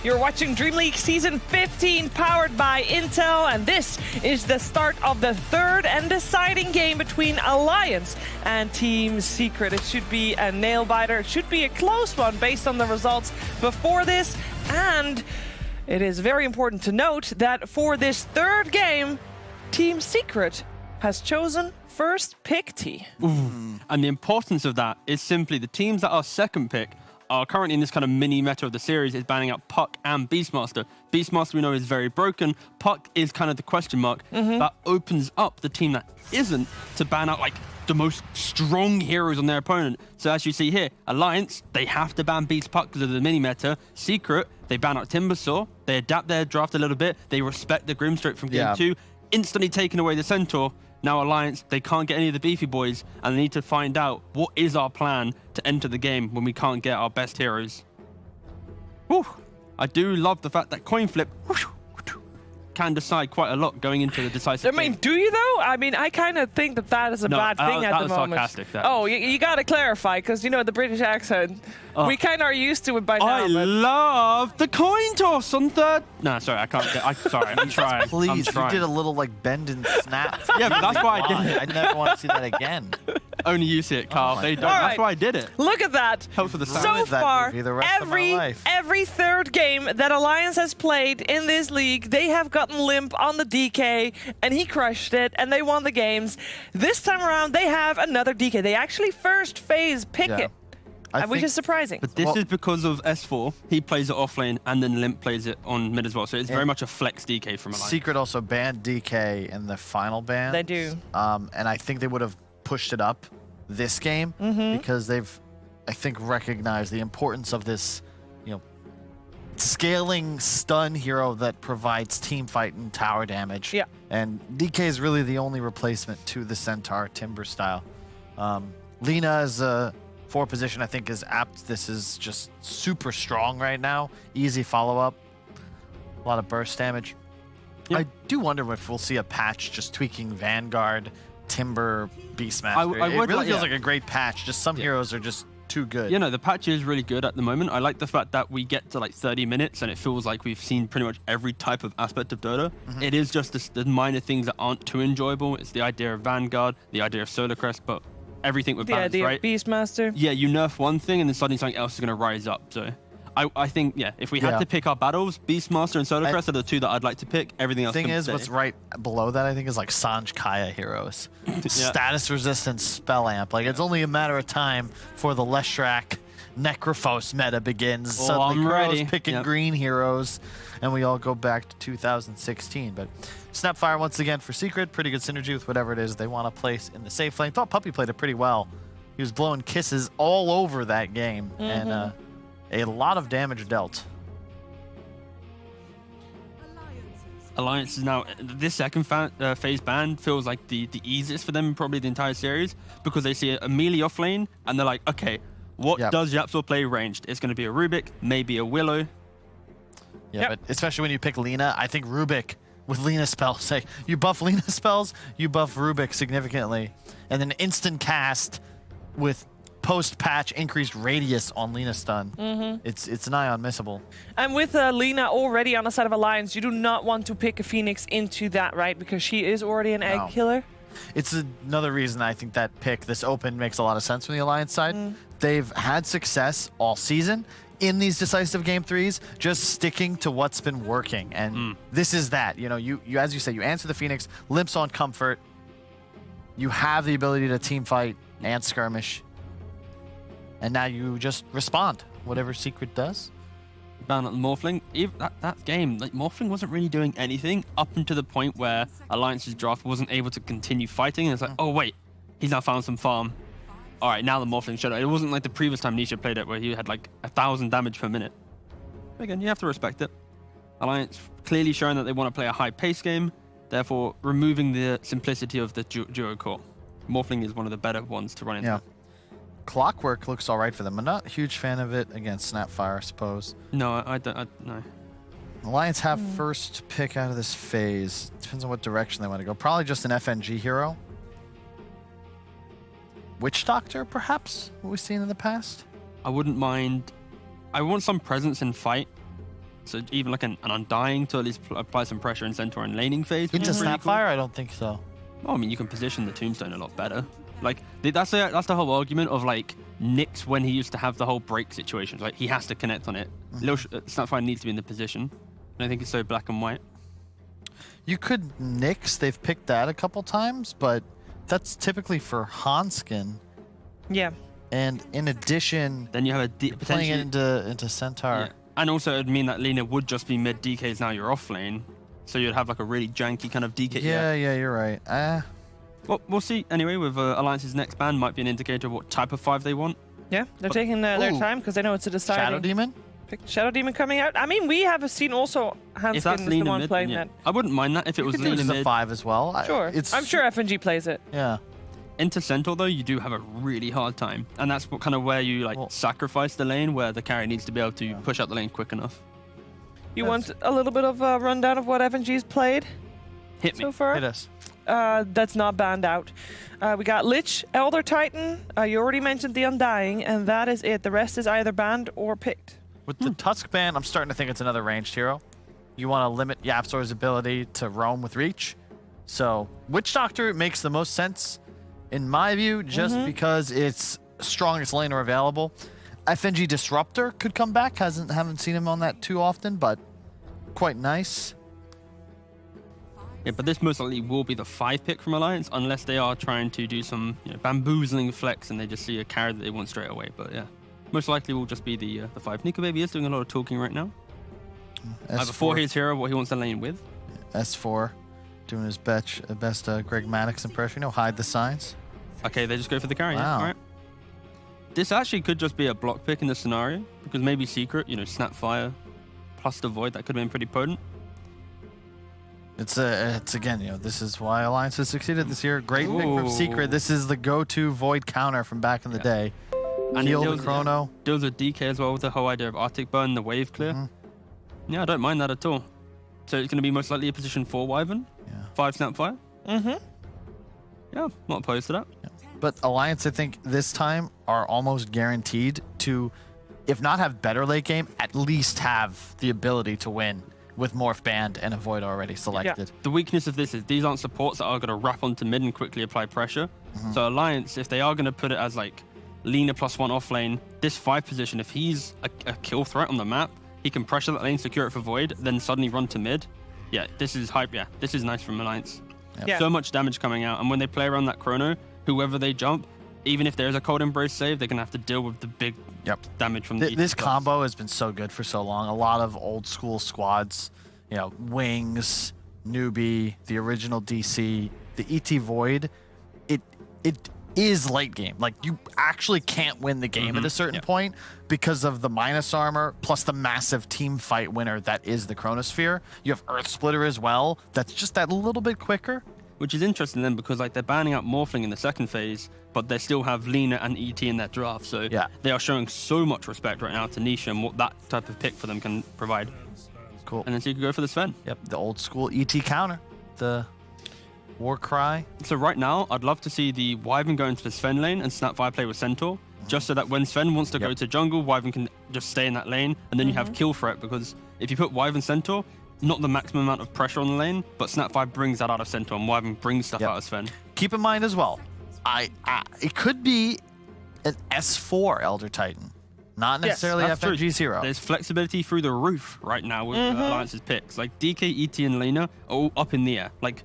You're watching DreamLeague Season 15 powered by Intel, and this is the start of the third and deciding game between Alliance and Team Secret. It should be a nail-biter. It should be a close one based on the results before this, and it is very important to note that for this third game, Team Secret has chosen first pick T. And the importance of that is simply the teams that are second pick are currently in this kind of mini meta of the series is banning out Puck and Beastmaster. Beastmaster we know is very broken. Puck is kind of the question mark. That opens up the team that isn't to ban out like the most strong heroes on their opponent. So as you see here, Alliance, they have to ban Beast Puck because of the mini meta. Secret, they ban out Timbersaw. They adapt their draft a little bit. They respect the Grimstroke from game 2. Instantly taking away the Centaur. Now Alliance, they can't get any of the beefy boys, and they need to find out what is our plan to enter the game when we can't get our best heroes. Whew. I do love the fact that coin flip can decide quite a lot going into the decisive game. Do you though? I mean, I kind of think that that is a bad thing at the moment. Sarcastic, you got to clarify, because you know the British accent. We kind of are used to it by now. I love the coin toss on third. No, sorry, I can't. Sorry, I'm trying. Please, I'm trying. you did a little like bend and snap. Yeah, but that's why I did it. I never want to see that again. Only you see it, Carl. They don't. God. That's why I did it. Look at that. Helps with the sound. So far, the rest of my life. every third game that Alliance has played in this league, they have gotten limp on the DK, and he crushed it, and they won the games. This time around, they have another DK. They actually first phase pick it, which is surprising. But this is because of S4. He plays it off lane, and then Limp plays it on mid as well. So it's very much a flex DK from Alliance. Secret also banned DK in the final ban. They do. And I think they would have pushed it up this game because they've, I think, recognized the importance of this, scaling stun hero that provides team fight and tower damage. Yeah. And DK is really the only replacement to the Centaur Timber style. Lina as a 4 position, I think, is apt. This is just super strong right now. Easy follow-up. A lot of burst damage. Yep. I do wonder if we'll see a patch just tweaking Vanguard, Timber, Beastmaster. It really feels like a great patch. Just some heroes are just too good. The patch is really good at the moment. I like the fact that we get to like 30 minutes and it feels like we've seen pretty much every type of aspect of Dota. It is just the minor things that aren't too enjoyable. It's the idea of Vanguard, the idea of Solar Crest, but everything with balance, idea right? of Beastmaster. Yeah, you nerf one thing and then suddenly something else is going to rise up. So I think, if we had to pick our battles, Beastmaster and Solar Crest are the 2 that I'd like to pick. Everything else. The thing is, what's right below that, I think, is like Sanj Kaya heroes. Status resistance spell amp. Like, it's only a matter of time before the Leshrac Necrophos meta begins. Suddenly Crow's picking green heroes, and we all go back to 2016. But Snapfire, once again, for Secret, pretty good synergy with whatever it is they want to place in the safe lane. Thought Puppy played it pretty well. He was blowing kisses all over that game, and a lot of damage dealt. Alliance is now, this second phase ban feels like the easiest for them in probably the entire series, because they see a melee off lane and they're like, okay, what does Yapzor play ranged? It's going to be a Rubik, maybe a Willow. Yeah, but especially when you pick Lina, I think Rubik with Lina spells, say you buff Lina spells, you buff Rubik significantly, and then instant cast with post-patch increased radius on Lina stun. It's nigh unmissable. And with Lina already on the side of Alliance, you do not want to pick a Phoenix into that, right? Because she is already an egg killer. It's another reason I think that pick, this open, makes a lot of sense from the Alliance side. They've had success all season in these decisive game 3s, just sticking to what's been working. And this is that. You as you say, you answer the Phoenix, limps on comfort. You have the ability to team fight and skirmish. And now you just respond, whatever Secret does. Ban at the Morphling. That game, like Morphling wasn't really doing anything up until the point where Alliance's draft wasn't able to continue fighting. And it's like, oh wait, he's now found some farm. All right, now the Morphling showed up. It wasn't like the previous time Nisha played it where he had like 1,000 damage per minute. But again, you have to respect it. Alliance clearly showing that they want to play a high pace game, therefore removing the simplicity of the duo core. Morphling is one of the better ones to run into. Clockwork looks all right for them. I'm not a huge fan of it against Snapfire, I suppose. No, I don't. No. Alliance have first pick out of this phase. Depends on what direction they want to go. Probably just an FNG hero. Witch Doctor, perhaps, what we've seen in the past. I wouldn't mind. I want some presence in fight. So even like an Undying to at least apply some pressure in center and laning phase. Into Snapfire? I don't think so. Well, I mean, you can position the Tombstone a lot better. Like, that's the whole argument of, like, Nyx when he used to have the whole break situations. Like, he has to connect on it. Snapfire needs to be in the position. I don't think it's so black and white. You could Nyx. They've picked that a couple times, but that's typically for Hanskin. Yeah. And in addition, then you have playing it into Centaur. Yeah. And also, it'd mean that Lina would just be mid DKs now you're off lane. So you'd have like a really janky kind of DK. Yeah, you're right. Well, we'll see. Anyway, with Alliance's next ban, might be an indicator of what type of 5 they want. Yeah, they're taking their time because they know it's a deciding. Shadow Demon? Shadow Demon coming out. I mean, we have seen also Hanskin is the one playing that. I wouldn't mind that if it was Lina mid. A 5 as well. Sure. I'm sure FNG plays it. Yeah. Into Centaur, though, you do have a really hard time. And that's kind of where you sacrifice the lane, where the carry needs to be able to push out the lane quick enough. You want a little bit of a rundown of what FNG's played Hit me. so far? Hit us. That's not banned out. We got Lich, Elder Titan. You already mentioned the Undying, and that is it. The rest is either banned or picked. With the Tusk ban, I'm starting to think it's another ranged hero. You want to limit Yapzor's ability to roam with reach. So Witch Doctor makes the most sense, in my view, just because it's strongest laner available. FNG Disruptor could come back. Haven't seen him on that too often, but quite nice. Yeah, but this most likely will be the 5 pick from Alliance, unless they are trying to do some bamboozling flex and they just see a carry that they want straight away. But yeah, most likely will just be the 5. Nico Baby is doing a lot of talking right now. Either for his hero, what he wants to lane with. S4 doing his best Greg Maddox impression. Hide the signs. Okay, they just go for the carry. Wow. Yeah, all right. This actually could just be a block pick in the scenario, because maybe Secret, Snapfire plus the Void, that could have been pretty potent. It's again, this is why Alliance has succeeded this year. Great pick from Secret. This is the go-to Void counter from back in the day. And Heal the Chrono. Deals with DK as well with the whole idea of Arctic Burn, the wave clear. Yeah, I don't mind that at all. So it's going to be most likely a position 4 Wyvern. Yeah. 5 Snapfire. Yeah, not opposed to that. Yeah. But Alliance, I think, this time are almost guaranteed to, if not have better late game, at least have the ability to win with Morph Band and a Void already selected. Yeah. The weakness of this is these aren't supports that are going to wrap onto mid and quickly apply pressure. So Alliance, if they are going to put it as like Lina +1 off lane, this 5 position, if he's a kill threat on the map, he can pressure that lane, secure it for Void, then suddenly run to mid. Yeah, this is hype. Yeah, this is nice from Alliance. Yeah. So much damage coming out. And when they play around that Chrono, whoever they jump, even if there's a Cold Embrace save, they're going to have to deal with the big damage from the This combo has been so good for so long. A lot of old school squads, Wings, Newbie, the original DC, the ET Void, it is late game. Like, you actually can't win the game at a certain point because of the minus armor plus the massive team fight winner that is the Chronosphere. You have Earth Splitter as well. That's just that little bit quicker. Which is interesting then, because they're banning out Morphling in the second phase, but they still have Lina and ET in that draft. So they are showing so much respect right now to Nisha and what that type of pick for them can provide. Cool. And then so you can go for the Sven. Yep, the old school ET counter. The War Cry. So right now, I'd love to see the Wyvern go into the Sven lane and Snapfire play with Centaur, just so that when Sven wants to go to jungle, Wyvern can just stay in that lane, and then you have kill threat, because if you put Wyvern Centaur, not the maximum amount of pressure on the lane, but Snapfire brings that out of Centaur, and Wyvern brings stuff out of Sven. Keep in mind as well, it could be an S4 Elder Titan, not necessarily FNG's hero. There's flexibility through the roof right now with Alliance's picks. Like DK, ET, and Lina are all up in the air. Like,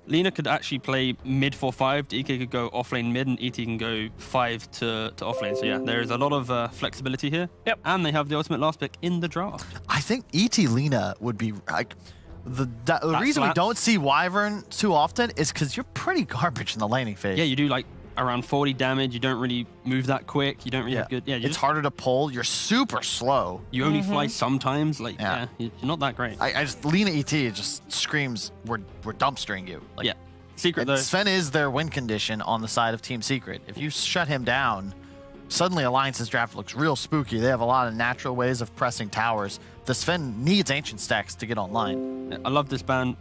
Lina could actually play mid 4-5, DK could go offlane mid, and ET can go 5 to offlane. So yeah, there is a lot of flexibility here. Yep. And they have the ultimate last pick in the draft. I think ET Lina would be like the reason we don't see Wyvern too often is because you're pretty garbage in the laning phase. Yeah, you do like around 40 damage. You don't really move that quick. You don't really have good. Yeah, it's harder to pull. You're super slow. You only fly sometimes. Like you're not that great. I just Lina ET just screams we're dumpstering you. Like, Secret though. Sven is their win condition on the side of Team Secret. If you shut him down, suddenly Alliance's draft looks real spooky. They have a lot of natural ways of pressing towers. The Sven needs Ancient Stacks to get online. I love this ban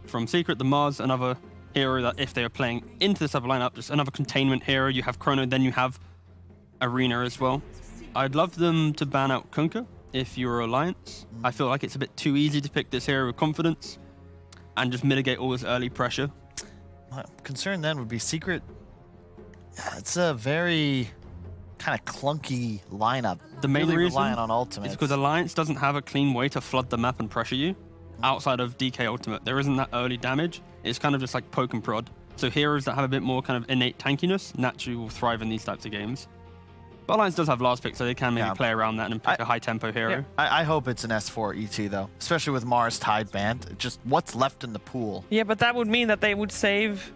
from Secret. The Mars, another hero that if they are playing into the sub lineup, just another containment hero. You have Chrono, then you have Arena as well. I'd love them to ban out Kunkka if you're Alliance. I feel like it's a bit too easy to pick this hero with confidence and just mitigate all this early pressure. My concern then would be Secret. It's a very kind of clunky lineup. The main really reason relying on ultimate is because Alliance doesn't have a clean way to flood the map and pressure you outside of DK ultimate. There isn't that early damage. It's kind of just like poke and prod. So heroes that have a bit more kind of innate tankiness naturally will thrive in these types of games. But Alliance does have last pick, so they can maybe play around that and pick a high tempo hero. Yeah. I hope it's an S4 ET though, especially with Mars Tide banned. Just what's left in the pool. Yeah, but that would mean that they would save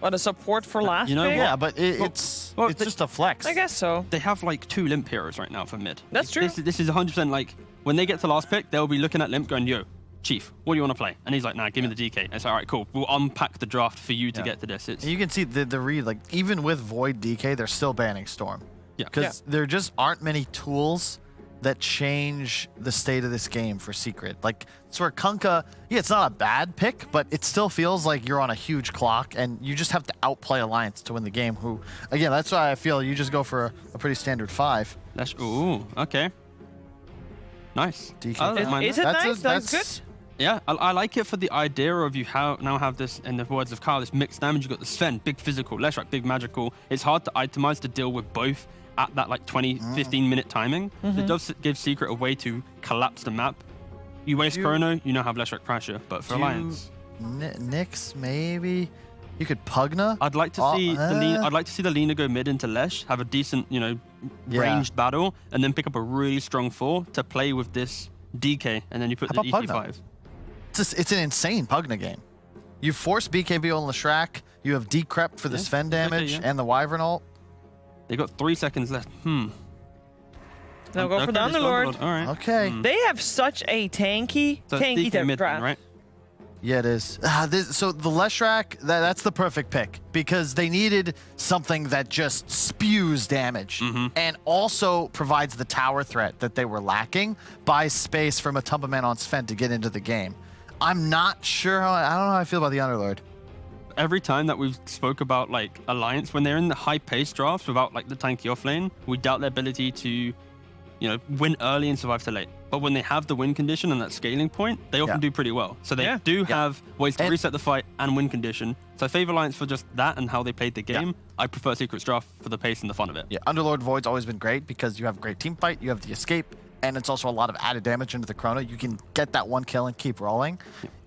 a support for last You know pick? what? Yeah, but it's just a flex. I guess so. They have like 2 Limp heroes right now for mid. That's true. This is 100% like, when they get to last pick, they'll be looking at Limp going, yo, Chief, what do you want to play? And he's like, nah, give me the DK. And it's all right, cool. We'll unpack the draft for you to get to this. And you can see the read, like even with Void DK, they're still banning Storm. Yeah. Because there just aren't many tools that change the state of this game for Secret. Like, it's where Kunkka, yeah, it's not a bad pick, but it still feels like you're on a huge clock and you just have to outplay Alliance to win the game, who, again, that's why I feel you just go for a pretty standard 5. Ooh, okay. Nice. DK. Is it nice? That's good? Yeah, I like it for the idea of you now have this, in the words of Kyle, this mixed damage. You've got the Sven, big physical, Leshrac, big magical. It's hard to itemize to deal with both at that like 20, 15-minute timing. It does give Secret a way to collapse the map. You waste Chrono, you now have Leshrac pressure, but for Alliance... Nyx, maybe? You could Pugna? I'd like to see I'd like to see the Lina go mid into Lesh, have a decent, ranged battle, and then pick up a really strong 4 to play with this DK, and then you put the ET5. It's an insane Pugna game. You force BKB on Leshrac, you have Decrep for the Sven damage and the Wyvern ult. They got 3 seconds left. Now go for the Underlord. All right. Okay. They have such a tanky mid, draft. right? Yeah, it is. So the Leshrac, that's the perfect pick because they needed something that just spews damage and also provides the tower threat that they were lacking, buys space from a Matumbaman on Sven to get into the game. I'm not sure I don't know how I feel about the Underlord. Every time that we've spoke about like Alliance, when they're in the high pace drafts without like the tanky offlane, we doubt their ability to, win early and survive to late. But when they have the win condition and that scaling point, they often do pretty well. So they do have ways to reset the fight and win condition. So I favor Alliance for just that and how they played the game. I prefer Secret's draft for the pace and the fun of it. Yeah, Underlord Void's always been great because you have great team fight, you have the escape, and it's also a lot of added damage into the Chrono. You can get that 1 kill and keep rolling.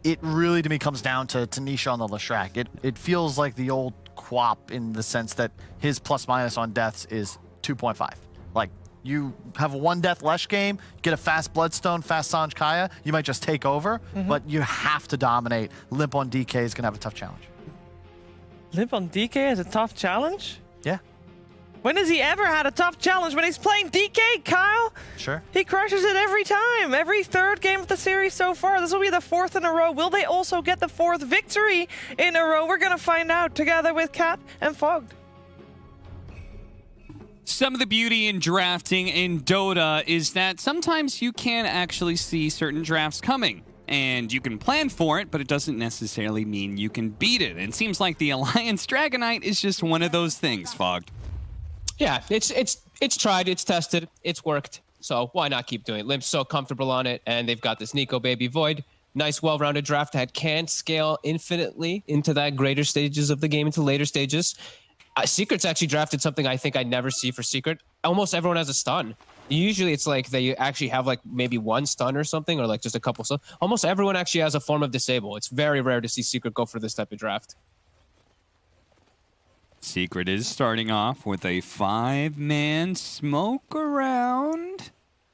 It really, to me, comes down to Nisha on the Leshrac. It feels like the old Quap in the sense that his plus-minus on deaths is 2.5. Like, you have a 1-death Lesh game, get a fast Bloodstone, fast Sanj Kaya, you might just take over, but you have to dominate. Limp on DK is going to have a tough challenge. Limp on DK is a tough challenge? Yeah. When has he ever had a tough challenge? When he's playing DK, Kyle? Sure. He crushes it every time. Every 3rd game of the series so far. This will be the 4th in a row. Will they also get the 4th victory in a row? We're going to find out together with Cat and Fogged. Some of the beauty in drafting in Dota is that sometimes you can actually see certain drafts coming. And you can plan for it, but it doesn't necessarily mean you can beat it. And it seems like the Alliance Dragonite is just one of those things, Fogged. Yeah, it's tried, it's tested, it's worked. So why not keep doing it? Limp's so comfortable on it, and they've got this Nico Baby Void. Nice, well-rounded draft that can scale infinitely into that greater stages of the game, into later stages. Secret's actually drafted something I think I never see for Secret. Almost everyone has a stun. Usually it's like they actually have like maybe 1 stun or something, or like just a couple stun. Almost everyone actually has a form of disable. It's very rare to see Secret go for this type of draft. Secret is starting off with a 5-man smoke around.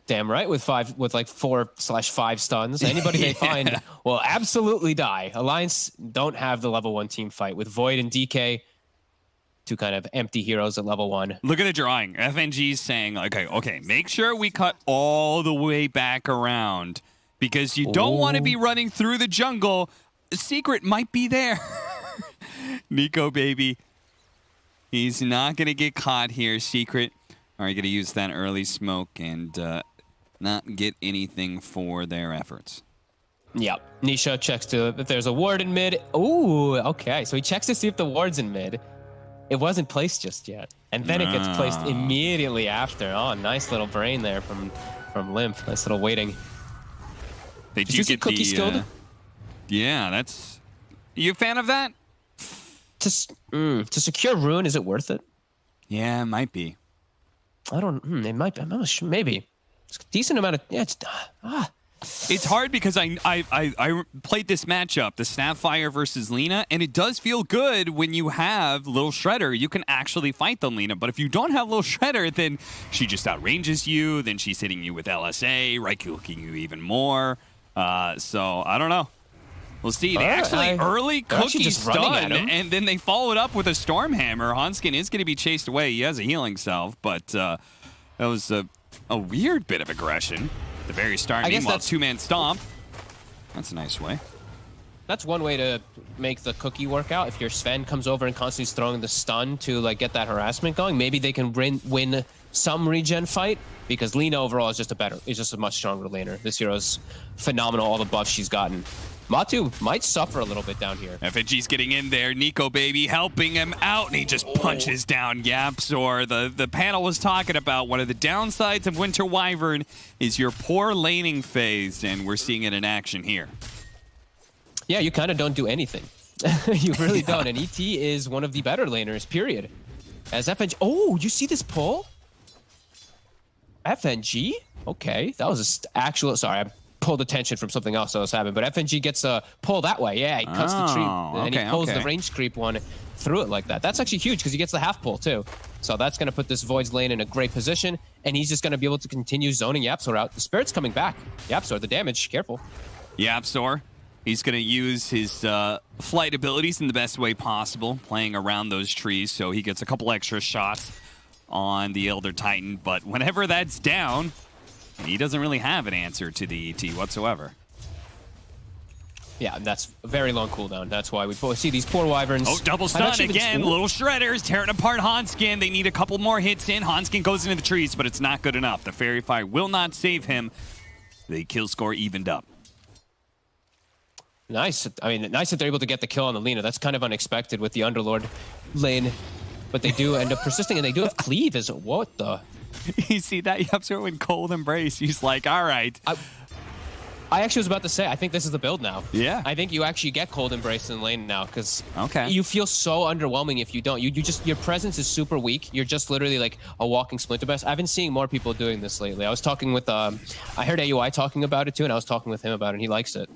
Damn right, with like 4/5 stuns. Anybody they find will absolutely die. Alliance don't have the level 1 team fight with Void and DK, 2 kind of empty heroes at level 1. Look at the drawing. FNG's saying, okay, make sure we cut all the way back around because you don't want to be running through the jungle. Secret might be there. Nico, baby. He's not going to get caught here, Secret. Are you going to use that early smoke and not get anything for their efforts? Yep. Nisha checks to if there's a ward in mid. Ooh, okay. So he checks to see if the ward's in mid. It wasn't placed just yet. And then it gets placed immediately after. Oh, nice little brain there from from Limp. Nice little waiting. They Did you see Cookie skilled? Yeah, that's... You a fan of that? To secure Rune, is it worth it? Yeah, it might be. I don't... it might be. I'm not sure. Maybe. It's a decent amount of... Yeah, it's... It's hard because I played this matchup, the Snapfire versus Lina, and it does feel good when you have Lil Shredder. You can actually fight the Lina, but if you don't have Lil Shredder, then she just outranges you, then she's hitting you with LSA, right-clicking you even more. So, I don't know. We'll see. They early Cookie stun, and then they followed up with a Stormhammer. Hanskin is going to be chased away. He has a healing salve, but that was a weird bit of aggression. The very start, meanwhile, two-man stomp. That's a nice way. That's one way to make the Cookie work out. If your Sven comes over and constantly is throwing the stun to like get that harassment going, maybe they can win some regen fight, because Lina overall is just a much stronger laner. This hero's phenomenal, all the buffs she's gotten. Matu might suffer a little bit down here. FNG's getting in there. Nico Baby helping him out, and he just punches down Yapzor. The panel was talking about one of the downsides of Winter Wyvern is your poor laning phase, and we're seeing it in action here. Yeah, you kind of don't do anything. You really don't, and ET is one of the better laners, period. As FNG... Oh, you see this pull? FNG? Okay, that was actual... Sorry, I pulled attention from something else that was happening, but FNG gets a pull that way. Yeah, he cuts the tree, and he pulls the range creep one through it like that. That's actually huge because he gets the half pull too. So that's going to put this Void's lane in a great position, and he's just going to be able to continue zoning Yapzor out. The Spirit's coming back. Yapzor, the damage, careful. Yapzor, he's going to use his flight abilities in the best way possible, playing around those trees, so he gets a couple extra shots on the Elder Titan, but whenever that's down, he doesn't really have an answer to the ET whatsoever. Yeah, that's a very long cooldown. That's why we see these poor Wyverns. Oh, double stun again. Little Shredders tearing apart Hanskin. They need a couple more hits in. Hanskin goes into the trees, but it's not good enough. The Fairy Fire will not save him. The kill score evened up. Nice. I mean, nice that they're able to get the kill on the Lina. That's kind of unexpected with the Underlord lane. But they do end up persisting, and they do have cleave. What the... You see that Yapzor in Cold Embrace. He's like, all right. I actually was about to say, I think this is the build now. Yeah. I think you actually get Cold Embrace in lane now, because you feel so underwhelming if you don't. You just, your presence is super weak. You're just literally like a walking Splinter Best. I've been seeing more people doing this lately. I was talking with, I heard AUI talking about it too, and I was talking with him about it, and he likes it.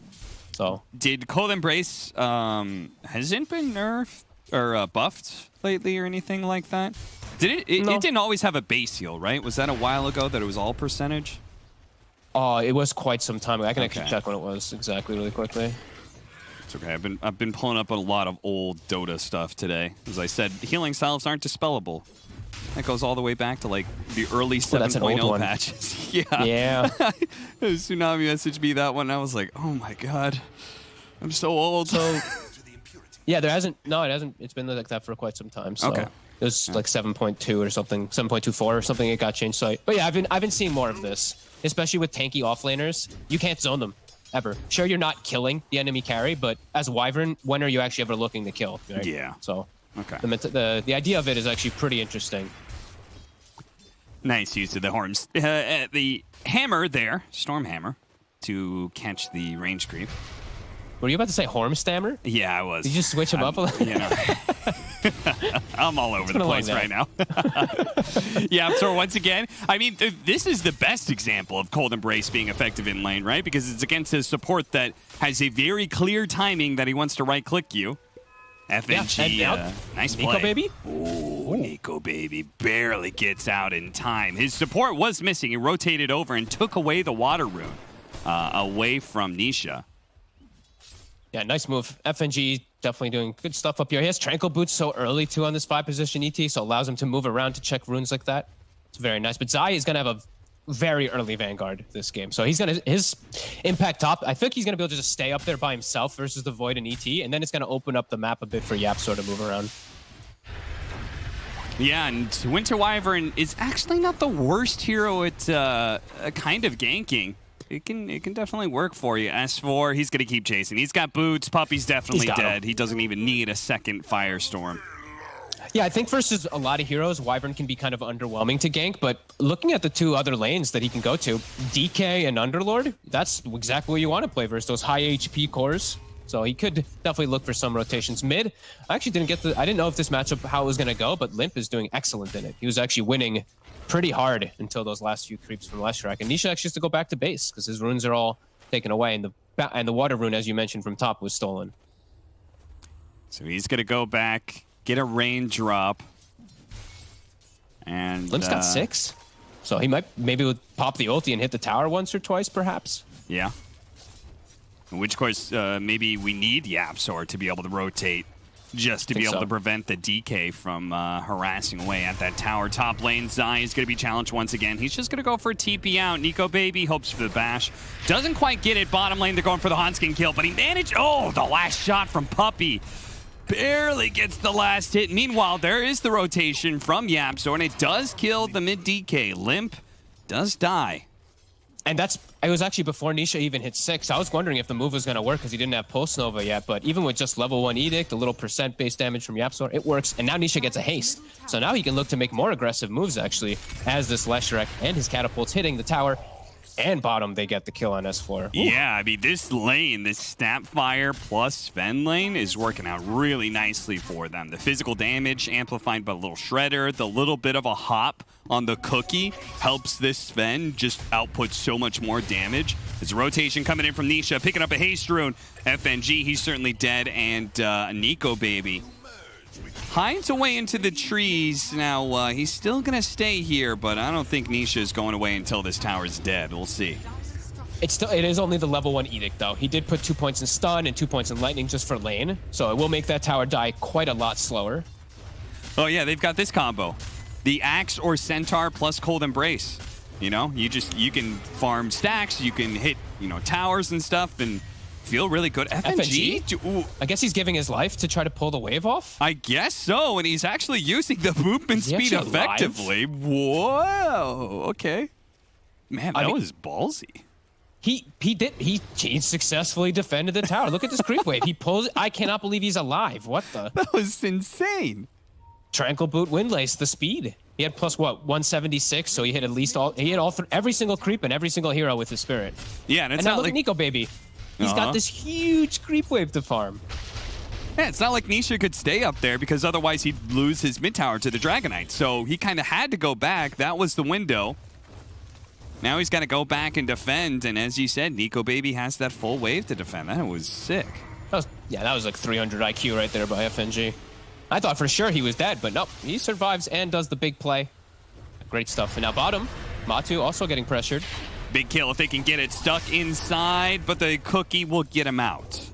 So. Did Cold Embrace, hasn't been nerfed or buffed lately or anything like that? Did it? No. It didn't always have a base heal, right? Was that a while ago that it was all percentage? Oh, it was quite some time ago. I can actually check when it was exactly really quickly. It's okay. I've been pulling up a lot of old Dota stuff today. As I said, healing salves aren't dispellable. That goes all the way back to like the early 7.0 patches. Yeah. Tsunami messaged me that one. And I was like, oh my god, I'm so old. So yeah, there hasn't. No, it hasn't. It's been like that for quite some time. So. Okay. It was like 7.2 or something, 7.24 or something. It got changed. So, but yeah, I've been seeing more of this, especially with tanky offlaners. You can't zone them ever. Sure, you're not killing the enemy carry, but as Wyvern, when are you actually ever looking to kill? Right? Yeah. So, the idea of it is actually pretty interesting. Nice use of the horns. The hammer there, Stormhammer, to catch the range creep. Were you about to say Hormstammer? Yeah, I was. Did you just switch him up a little? You know. I'm all over the place right now. Yeah, so once again, I mean, this is the best example of Cold Embrace being effective in lane, right? Because it's against a support that has a very clear timing that he wants to right-click you. FNG, nice play. Nico Baby? Ooh, Nico Baby barely gets out in time. His support was missing. He rotated over and took away the water rune away from Nisha. Yeah, nice move. FNG definitely doing good stuff up here. He has Tranquil Boots so early too on this 5-position ET, so allows him to move around to check runes like that. It's very nice. But Zai is going to have a very early Vanguard this game. So he's going to, his impact top, I think he's going to be able to just stay up there by himself versus the Void and ET, and then it's going to open up the map a bit for Yapzor to move around. Yeah, and Winter Wyvern is actually not the worst hero at kind of ganking. It can definitely work for you. S4, he's going to keep chasing. He's got boots. Puppy's definitely dead. He doesn't even need a second Firestorm. Yeah, I think versus a lot of heroes, Wyvern can be kind of underwhelming to gank, but looking at the two other lanes that he can go to, DK and Underlord, that's exactly what you want to play versus those high HP cores. So he could definitely look for some rotations. Mid, I actually I didn't know if this matchup, how it was going to go, but Limp is doing excellent in it. He was actually winning pretty hard until those last few creeps from Leshrac. And Nisha actually has to go back to base because his runes are all taken away, and the water rune, as you mentioned, from top was stolen. So he's going to go back, get a rain drop. And Limp's got 6. So he maybe pop the ulti and hit the tower once or twice, perhaps. Yeah. In which, of course, maybe we need Yapzor to be able to rotate just to be able to prevent the DK from harassing away at that tower. Top lane, Zai is going to be challenged once again. He's just going to go for a TP out. Nico Baby hopes for the bash. Doesn't quite get it. Bottom lane, they're going for the Hanskin kill, but he managed... Oh, the last shot from Puppey. Barely gets the last hit. Meanwhile, there is the rotation from Yapzor, and it does kill the mid DK. Limp does die. And it was actually before Nisha even hit 6. I was wondering if the move was going to work because he didn't have Pulse Nova yet, but even with just level 1 Edict, a little percent base damage from Yapzor, it works. And now Nisha gets a haste. So now he can look to make more aggressive moves, actually, as this Leshrac and his catapults hitting the tower. And bottom, they get the kill on S4. Ooh. Yeah, I mean, this lane, this Snapfire plus Sven lane is working out really nicely for them. The physical damage amplified by a little Shredder, the little bit of a hop on the cookie helps this Sven just output so much more damage. There's a rotation coming in from Nisha, picking up a haste rune. FNG, he's certainly dead, and Nico Baby hides away into the trees. Now, he's still going to stay here, but I don't think Nisha is going away until this tower's dead. We'll see. It is only the level 1 Edict, though. He did put 2 points in stun and 2 points in lightning just for lane, so it will make that tower die quite a lot slower. Oh, yeah, they've got this combo. The Axe or Centaur plus Cold Embrace. You know, you can farm stacks, you can hit, towers and stuff, and feel really good. FNG? I guess he's giving his life to try to pull the wave off? I guess so, and he's actually using the movement speed effectively. Whoa, okay. Man, that was ballsy. He successfully defended the tower. Look at this creep wave. He pulls. I cannot believe he's alive. What the? That was insane. Tranquil Boot Windlace, the speed. He had plus what, 176, so he hit every single creep and every single hero with his spirit. Yeah, and now look at Nico Baby. He's got this huge creep wave to farm. Yeah, it's not like Nisha could stay up there because otherwise he'd lose his mid tower to the Dragonite. So he kind of had to go back. That was the window. Now he's got to go back and defend. And as you said, Nico Baby has that full wave to defend. That was sick. That was like 300 IQ right there by FNG. I thought for sure he was dead, but nope. He survives and does the big play. Great stuff. And now bottom, Matu also getting pressured. Big kill if they can get it stuck inside, but the cookie will get him out.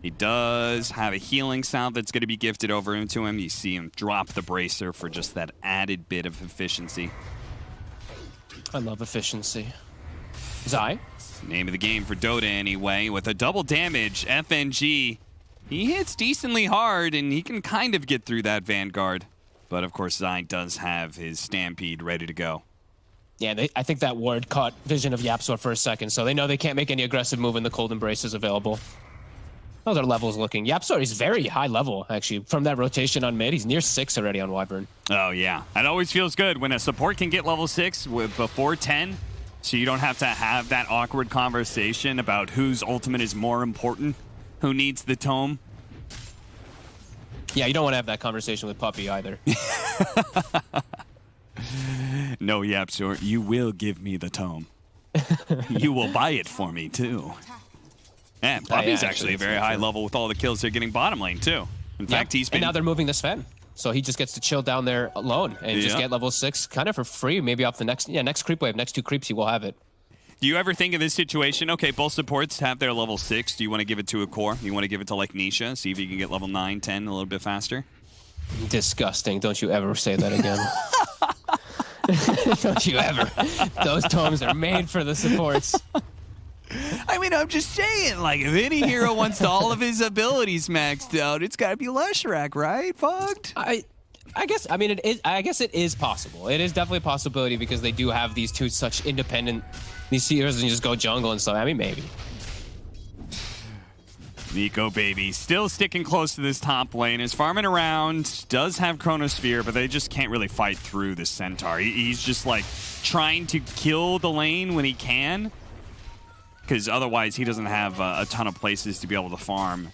He does have a healing sound that's going to be gifted over into him. You see him drop the bracer for just that added bit of efficiency. I love efficiency. Zai? Name of the game for Dota anyway. With a double damage, FNG, he hits decently hard and he can kind of get through that Vanguard. But of course, Zai does have his Stampede ready to go. Yeah, I think that ward caught vision of Yapzor for a second, so they know they can't make any aggressive move when the Cold Embrace is available. How's our levels looking? Yapzor is very high level, actually. From that rotation on mid, he's near 6 already on Wyvern. Oh, yeah. It always feels good when a support can get level 6 before 10, so you don't have to have that awkward conversation about whose ultimate is more important, who needs the tome. Yeah, you don't want to have that conversation with Puppey either. No, Yapzor, you will give me the tome. You will buy it for me, too. And Puppey's actually a very high level with all the kills they're getting bottom lane, too. In fact, he's been... And now they're moving the Sven. So he just gets to chill down there alone and just get level 6 kind of for free, maybe off the next creep wave. Next 2 creeps, he will have it. Do you ever think of this situation, okay, both supports have their level 6. Do you want to give it to a core? You want to give it to, like, Nisha? See if you can get level 9, 10 a little bit faster? Disgusting. Don't you ever say that again. Don't you ever. Those tomes are made for the supports. I mean, I'm just saying, like, if any hero wants all of his abilities maxed out, it's got to be Leshrac, right, Fogged? I guess, I mean, it is. I guess it is possible. It is definitely a possibility because they do have these two such independent, these heroes and just go jungle and stuff. I mean, maybe. Nico Baby still sticking close to this top lane. Is farming around, does have Chronosphere, but they just can't really fight through the Centaur. He's just like trying to kill the lane when he can, because otherwise he doesn't have a ton of places to be able to farm,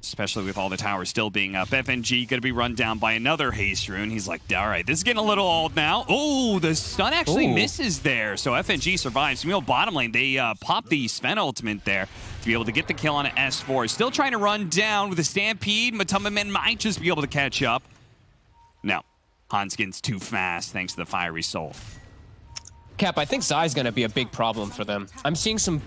especially with all the towers still being up. FNG going to be run down by another Haste Rune. He's like, all right, this is getting a little old now. Oh, the stun actually misses there. So FNG survives. Meanwhile, bottom lane, they pop the Sven ultimate there to be able to get the kill on an S4. Still trying to run down with a Stampede. Matumbaman might just be able to catch up. No, Hanskin's too fast thanks to the Fiery Soul. Cap, I think Zai's going to be a big problem for them. I'm seeing some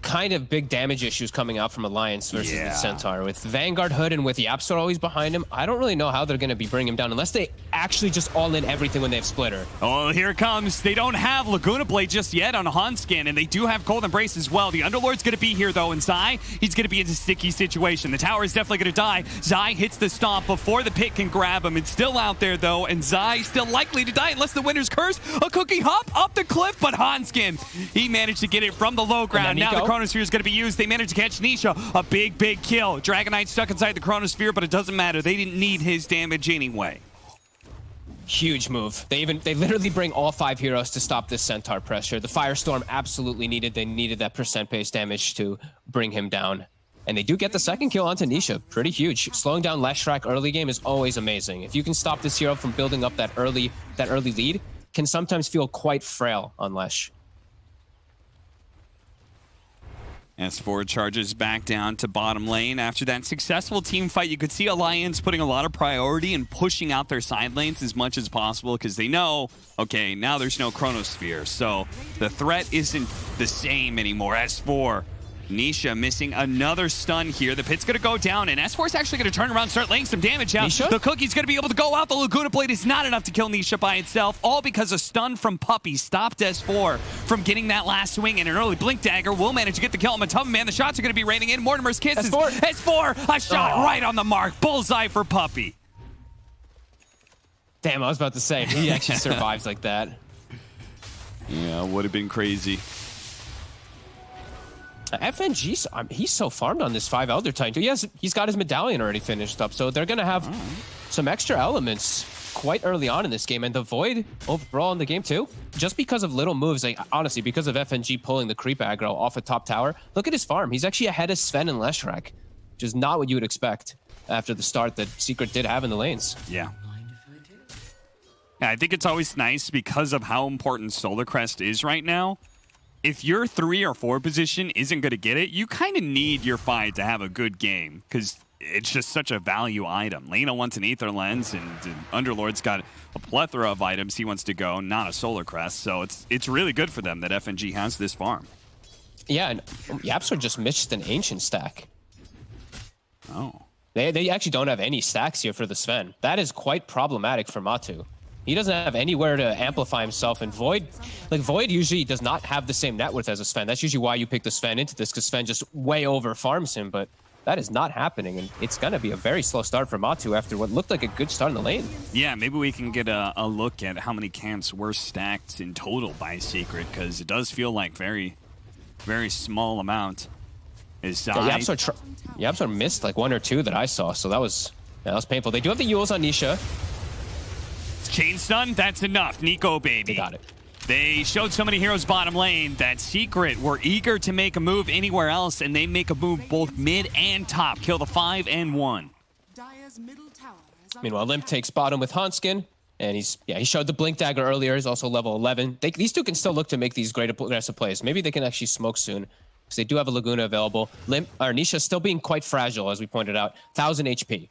kind of big damage issues coming out from Alliance versus the Centaur. With Vanguard Hood and with Yapsor always behind him, I don't really know how they're going to be bringing him down unless they actually just all in everything when they have Splitter. Oh, here it comes. They don't have Laguna Blade just yet on Hanskin, and they do have Cold Embrace as well. The Underlord's going to be here, though, and Zai, he's going to be in a sticky situation. The tower is definitely going to die. Zai hits the stomp before the pit can grab him. It's still out there, though, and Zai still likely to die unless the Winter's Curse. A cookie hop up the cliff, but Hanskin, he managed to get it from the low ground. Now the Chronosphere is going to be used. They managed to catch Nisha. A big kill. Dragon Knight stuck inside the Chronosphere, but it doesn't matter. They didn't need his damage anyway. Huge move. They literally bring all 5 heroes to stop this Centaur pressure. The Firestorm absolutely needed. They needed that percent base damage to bring him down. And they do get the second kill onto Nisha. Pretty huge. Slowing down Leshrac early game is always amazing. If you can stop this hero from building up that early lead, can sometimes feel quite frail on Lesh. S4 charges back down to bottom lane. After that successful team fight, you could see Alliance putting a lot of priority and pushing out their side lanes as much as possible because they know, okay, now there's no Chronosphere. So the threat isn't the same anymore. S4, Nisha missing another stun here. The pit's going to go down, and S4 is actually going to turn around and start laying some damage out. Nisha? The cookie's going to be able to go out. The Laguna Blade is not enough to kill Nisha by itself, all because a stun from Puppey stopped S4 from getting that last swing, and an early Blink Dagger will manage to get the kill on Matumbaman. The shots are going to be raining in. Mortimer's kisses. S4, a shot right on the mark. Bullseye for Puppey. Damn, I was about to say, he actually survives like that. Yeah, would have been crazy. FNG, he's so farmed on this 5 Elder Titan too. He's got his medallion already finished up, so they're going to have some extra elements quite early on in this game. And the Void overall in the game too, just because of little moves, like honestly, because of FNG pulling the creep aggro off a top tower, look at his farm. He's actually ahead of Sven and Leshrac, which is not what you would expect after the start that Secret did have in the lanes. Yeah. Yeah, I think it's always nice because of how important Solar Crest is right now. If your 3 or 4 position isn't going to get it, you kind of need your 5 to have a good game because it's just such a value item. Lena wants an Aether Lens, and Underlord's got a plethora of items he wants to go, not a Solar Crest. So it's really good for them that FNG has this farm. Yeah, and Yapsor just missed an Ancient stack. Oh. They actually don't have any stacks here for the Sven. That is quite problematic for Matu. He doesn't have anywhere to amplify himself, and Void usually does not have the same net worth as a Sven. That's usually why you pick the Sven into this, because Sven just way over farms him, but that is not happening, and it's going to be a very slow start for Matu after what looked like a good start in the lane. Yeah, maybe we can get a look at how many camps were stacked in total by Secret, because it does feel like very, very small amount. Yapsor missed like 1 or 2 that I saw, so that was painful. They do have the Yules on Nisha. Chain stun, that's enough. Nico Baby. They got it. They showed so many heroes bottom lane that Secret were eager to make a move anywhere else, and they make a move both mid and top. Kill the 5 and 1. Meanwhile, Limp takes bottom with Hanskin, and he showed the Blink Dagger earlier. He's also level 11. These two can still look to make these great aggressive plays. Maybe they can actually smoke soon, because they do have a Laguna available. Nisha still being quite fragile, as we pointed out. 1,000 HP.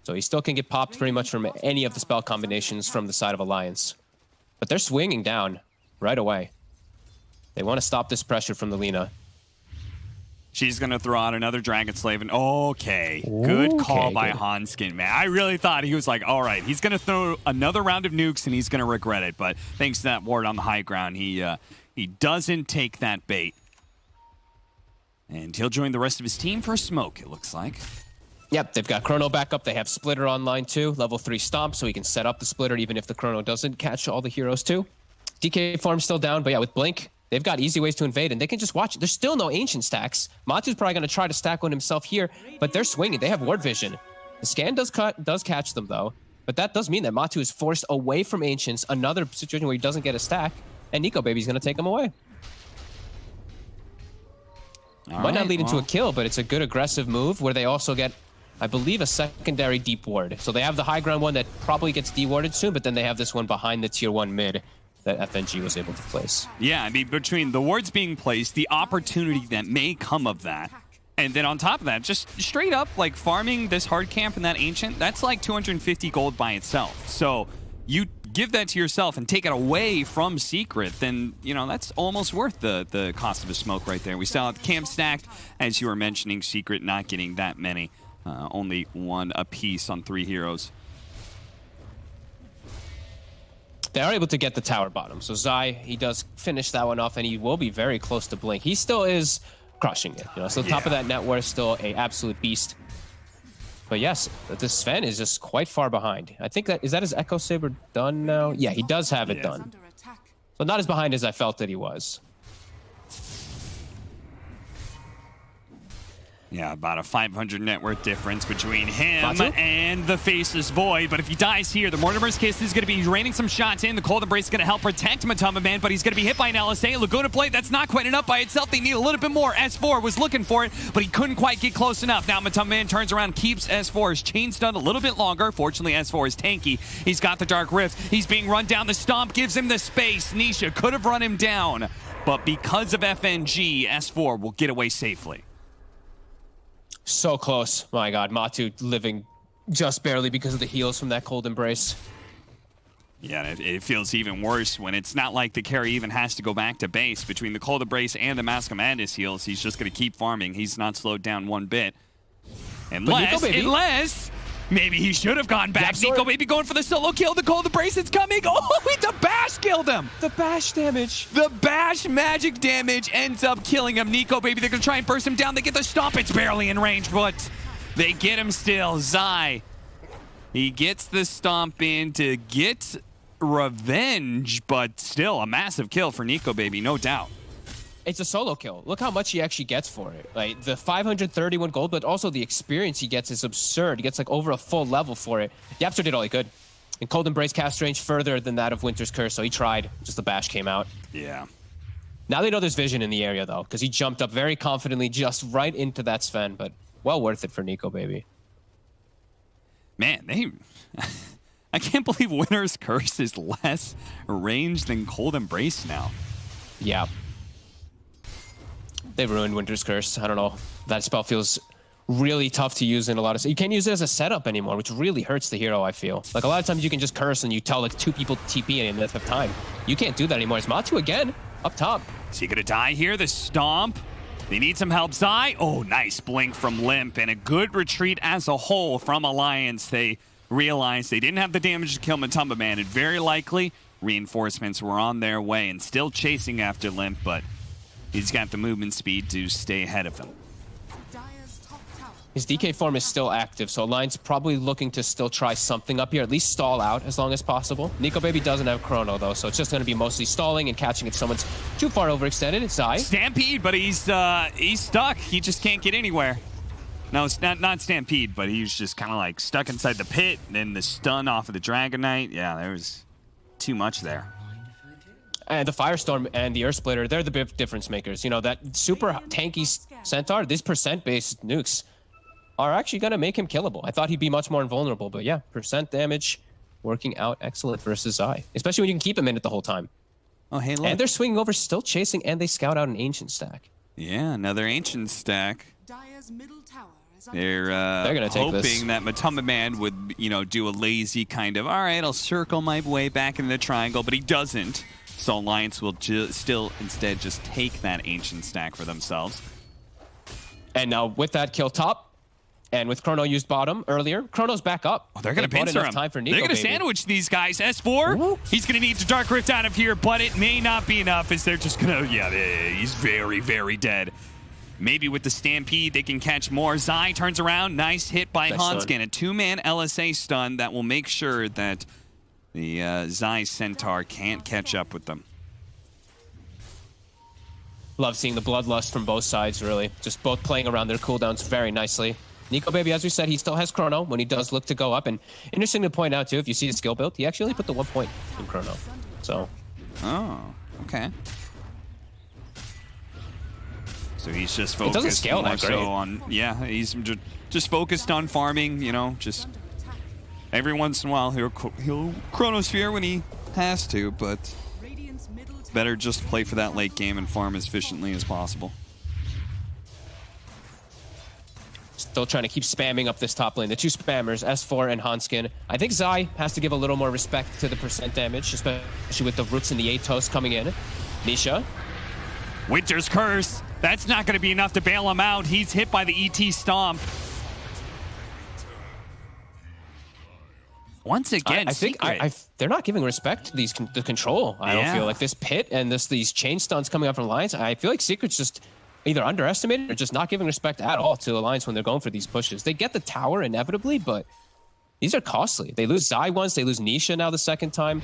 So he still can get popped pretty much from any of the spell combinations from the side of Alliance. But they're swinging down right away. They want to stop this pressure from the Lina. She's going to throw out another Dragon Slave. And okay, good call by Hanskin, man. I really thought he was like, all right, he's going to throw another round of nukes and he's going to regret it. But thanks to that ward on the high ground, he doesn't take that bait. And he'll join the rest of his team for a smoke, it looks like. Yep, they've got Chrono back up. They have Splitter online too. Level 3 Stomp, so he can set up the Splitter even if the Chrono doesn't catch all the heroes too. DK farm still down, but yeah, with Blink, They've got easy ways to invade, and they can just watch it. There's still no Ancient stacks. Matu's probably going to try to stack one himself here, but they're swinging. They have ward vision. The scan does catch them, though, but that does mean that Matu is forced away from Ancients, another situation where he doesn't get a stack, and Nico Baby's going to take him away. Might not lead into a kill, but it's a good aggressive move where they also get, I believe, a secondary deep ward. So they have the high ground one that probably gets dewarded soon, but then they have this one behind the tier 1 mid that FNG was able to place. Yeah, I mean, between the wards being placed, the opportunity that may come of that, and then on top of that, just straight up, like, farming this hard camp and that Ancient, that's like 250 gold by itself. So you give that to yourself and take it away from Secret, then, you know, that's almost worth the cost of a smoke right there. We saw the camp stacked, as you were mentioning, Secret not getting that many. Only one apiece on 3 heroes. They are able to get the tower bottom. So Zai, he does finish that one off, and he will be very close to Blink. He still is crushing it. You know, so top of that net worth, still a absolute beast. But yes, this Sven is just quite far behind. I think is that his Echo Saber done now? Yeah, he does have it done. So not as behind as I felt that he was. Yeah, about a 500 net worth difference between him Matu? and the Faceless Void. But if he dies here, the Mortimer's Kiss is going to be raining some shots in. The Cold Embrace is going to help protect Matamba Man, but he's going to be hit by an LSA. Laguna Blade, that's not quite enough by itself. They need a little bit more. S4 was looking for it, but he couldn't quite get close enough. Now Matamba Man turns around, keeps S4's chain stunned a little bit longer. Fortunately, S4 is tanky. He's got the Dark Rift. He's being run down. The Stomp gives him the space. Nisha could have run him down, but because of FNG, S4 will get away safely. So close. My God, Matu living just barely because of the heals from that Cold Embrace. Yeah, and it feels even worse when it's not like the carry even has to go back to base. Between the Cold Embrace and the Mask of Madness heals, he's just going to keep farming. He's not slowed down one bit. Unless maybe he should have gone back. Nico Baby going for the solo kill. The Cold Embrace is coming. Oh, the bash killed him. The bash damage. The bash magic damage ends up killing him. Nico Baby, they're going to try and burst him down. They get the stomp. It's barely in range, but they get him still. Zai, he gets the stomp in to get revenge, but still a massive kill for Nico Baby, no doubt. It's a solo kill. Look how much he actually gets for it. Like the 531 gold, but also the experience he gets is absurd. He gets like over a full level for it. Yapster did all he could. And Cold Embrace cast range further than that of Winter's Curse, so he tried. Just the bash came out. Yeah. Now they know there's vision in the area though, because he jumped up very confidently just right into that Sven, but well worth it for Nico Baby. Man, I can't believe Winter's Curse is less range than Cold Embrace now. Yeah. They ruined Winter's Curse. I don't know. That spell feels really tough to use in a lot of... You can't use it as a setup anymore, which really hurts the hero, I feel. Like, a lot of times you can just curse and you tell, like, 2 people to TP and they have time. You can't do that anymore. It's Matu again, up top. Is he going to die here? The Stomp. They need some help. Zai. Oh, nice blink from Limp and a good retreat as a whole from Alliance. They realized they didn't have the damage to kill Matamba Man, and very likely reinforcements were on their way and still chasing after Limp, but he's got the movement speed to stay ahead of them. His DK form is still active, so Alliance probably looking to still try something up here, at least stall out as long as possible. Nico Baby doesn't have Chrono, though, so it's just going to be mostly stalling and catching if someone's too far overextended. It's Zai. Stampede, but he's stuck. He just can't get anywhere. No, it's not Stampede, but he was just kind of like stuck inside the pit, and then the stun off of the Dragon Knight. Yeah, there was too much there. And the Firestorm and the Earth Splitter, they're the big difference makers. You know, that super tanky Centaur, these percent-based nukes are actually going to make him killable. I thought he'd be much more invulnerable, but yeah, percent damage working out excellent versus Zai, especially when you can keep him in it the whole time. Oh, hey, look. And they're swinging over, still chasing, and they scout out an Ancient stack. Yeah, another Ancient stack. They're gonna take hoping this. that Matamba Man would, you know, do a lazy kind of, all right, I'll circle my way back into the triangle, but he doesn't. So Alliance will still instead just take that Ancient stack for themselves. And now with that kill top, and with Chrono used bottom earlier, Chrono's back up. Oh, they're going to pincer him. Time for Nico they're going to Baby. sandwich these guys. S4, Woo. he's going to need to Dark Rift out of here, but it may not be enough as they're just going to, yeah, he's very, very dead. Maybe with the Stampede, they can catch more. Zai turns around. Nice hit by Hanskin. A 2-man LSA stun that will make sure that the Zai Centaur can't catch up with them. Love seeing the bloodlust from both sides, really. Just both playing around their cooldowns very nicely. Nico Baby, as we said, he still has Chrono when he does look to go up. And interesting to point out, too, if you see his skill build, he actually only put the 1 point in Chrono. So. Oh, okay. So he's just focused it doesn't scale more that great. so on, yeah, he's just focused on farming, you know, just every once in a while he'll Chronosphere when he has to, but better just play for that late game and farm as efficiently as possible. Still trying to keep spamming up this top lane. The two spammers, S4 and Hanskin. I think Zai has to give a little more respect to the percent damage, especially with the roots and the Atos coming in. Nisha. Winter's Curse. That's not going to be enough to bail him out. He's hit by the ET Stomp. Once again, I think they're not giving respect to the control. I don't feel like this pit and these chain stuns coming up from Alliance. I feel like Secret's just either underestimated or just not giving respect at all to Alliance when they're going for these pushes. They get the tower inevitably, but these are costly. They lose Zai once, they lose Nisha now the second time.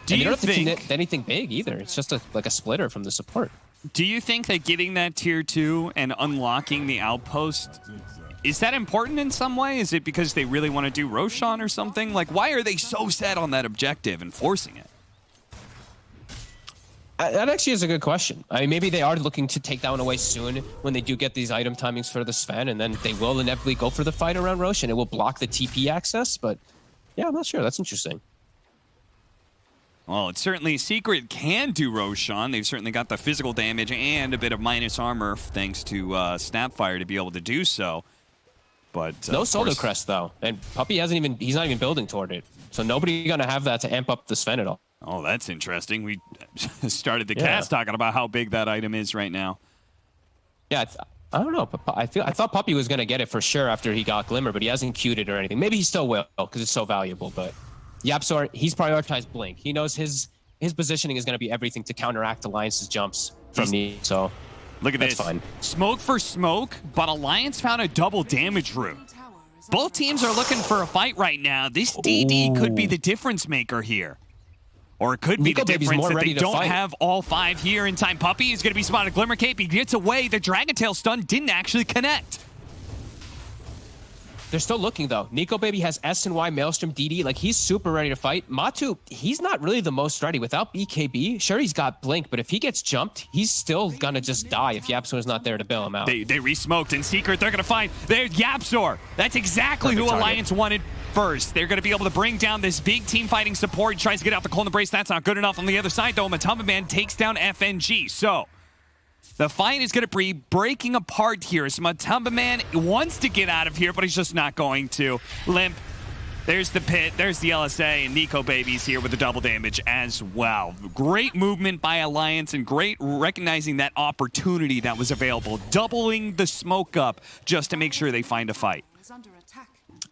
Do you don't think have to anything big either? It's just like a splitter from the support. Do you think that getting that tier 2 and unlocking the outpost, is that important in some way? Is it because they really want to do Roshan or something? Like, why are they so set on that objective and forcing it? That actually is a good question. I mean, maybe they are looking to take that one away soon when they do get these item timings for the Sven, and then they will inevitably go for the fight around Roshan. It will block the TP access, but yeah, I'm not sure. That's interesting. Well, it's certainly Secret can do Roshan. They've certainly got the physical damage and a bit of minus armor thanks to Snapfire to be able to do so. But no Solar Crest though, and Puppey he's not even building toward it. So nobody gonna have that to amp up the Sven at all. Oh, that's interesting. We started the cast talking about how big that item is right now. Yeah, I don't know. I thought Puppey was gonna get it for sure after he got Glimmer, but he hasn't queued it or anything. Maybe he still will because it's so valuable. But Yapzor, he's prioritized Blink. He knows his positioning is gonna be everything to counteract Alliance's jumps from me. So look at this. Fine. Smoke for smoke, but Alliance found a double damage route. Both teams are looking for a fight right now. This DD could be the difference maker here. Or it could be the difference that they don't have all 5 here in time. Puppey is going to be spotted. Glimmer Cape, he gets away. The Dragon Tail stun didn't actually connect. They're still looking, though. Nico Baby has S and Y, Maelstrom, DD. Like, he's super ready to fight. Matu, he's not really the most ready. Without BKB, sure, he's got Blink, but if he gets jumped, he's still going to just die if Yapzor's not there to bail him out. They re-smoked in Secret. They're going to find their Yapzor. That's exactly who Alliance wanted first. They're going to be able to bring down this big team fighting support. He tries to get out the Cold Embrace. That's not good enough. On the other side, though, Matumba Man takes down FNG. So the fight is going to be breaking apart here. So Matumba Man wants to get out of here, but he's just not going to. Limp. There's the pit. There's the LSA. And Nico Baby's here with the double damage as well. Great movement by Alliance and great recognizing that opportunity that was available. Doubling the smoke up just to make sure they find a fight.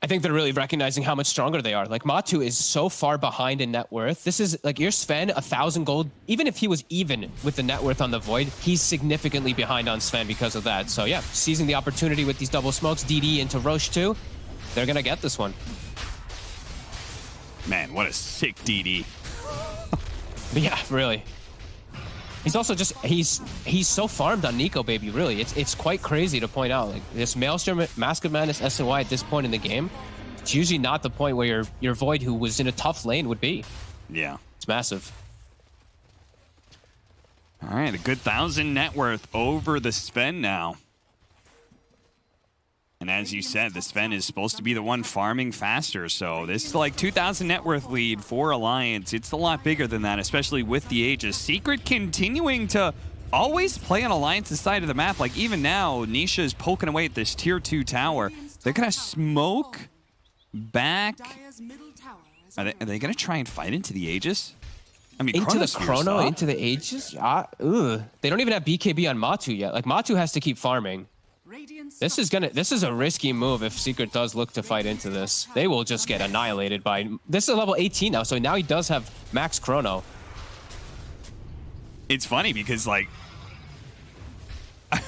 I think they're really recognizing how much stronger they are. Like, Matu is so far behind in net worth. This is, like, your Sven, 1,000 gold. Even if he was even with the net worth on the Void, he's significantly behind on Sven because of that. So, yeah, seizing the opportunity with these double smokes, DD into Roche too, they're going to get this one. Man, what a sick DD. Yeah, really. He's also just, he's so farmed on Nico Baby, really. It's quite crazy to point out. Like, this Maelstrom, Mask of Madness, SNY at this point in the game, it's usually not the point where your Void, who was in a tough lane, would be. Yeah. It's massive. All right, a good 1,000 net worth over the Sven now. And as you said, the Sven is supposed to be the one farming faster. So this is like 2,000 net worth lead for Alliance. It's a lot bigger than that, especially with the Aegis. Secret continuing to always play on Alliance's side of the map. Like even now, Nisha is poking away at this tier 2 tower. They're going to smoke back. Are they going to try and fight into the Aegis? I mean, into the Chrono, into the Aegis? They don't even have BKB on Matu yet. Like, Matu has to keep farming. This is a risky move if Secret does look to fight into this. They will just get annihilated by... This is level 18 now, so now he does have max Chrono. It's funny because, like,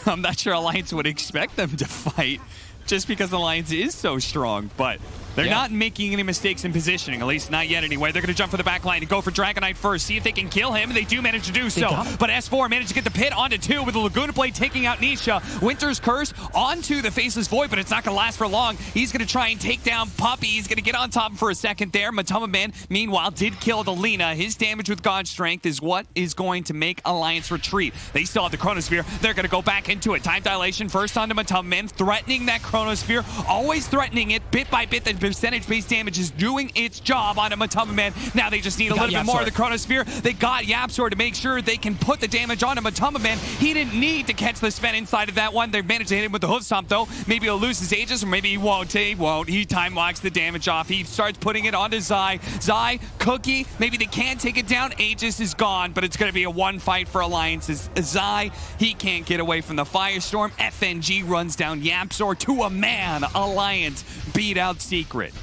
I'm not sure Alliance would expect them to fight just because Alliance is so strong, but They're not making any mistakes in positioning, at least not yet anyway. They're going to jump for the back line and go for Dragon Knight first, see if they can kill him, and they do manage to do so. But S4 managed to get the pit onto 2 with the Laguna Blade taking out Nisha. Winter's Curse onto the Faceless Void, but it's not going to last for long. He's going to try and take down Puppey. He's going to get on top for a second there. Matama Man, meanwhile, did kill the Lina. His damage with God Strength is what is going to make Alliance retreat. They still have the Chronosphere. They're going to go back into it. Time Dilation first onto Matama Man, threatening that Chronosphere, always threatening it bit by bit. The percentage-based damage is doing its job on a Matama Man. Now they just need a little bit more of the Chronosphere. They got Yapzor to make sure they can put the damage on a Matama Man. He didn't need to catch the Sven inside of that one. They managed to hit him with the hoof stomp though. Maybe he'll lose his Aegis, or maybe he won't. He won't. He time locks the damage off. He starts putting it onto Zai. Zai, Cookie, maybe they can take it down. Aegis is gone, but it's going to be a one fight for Alliances. Zai, he can't get away from the Firestorm. FNG runs down Yapzor to a man. Alliance beat out Secret.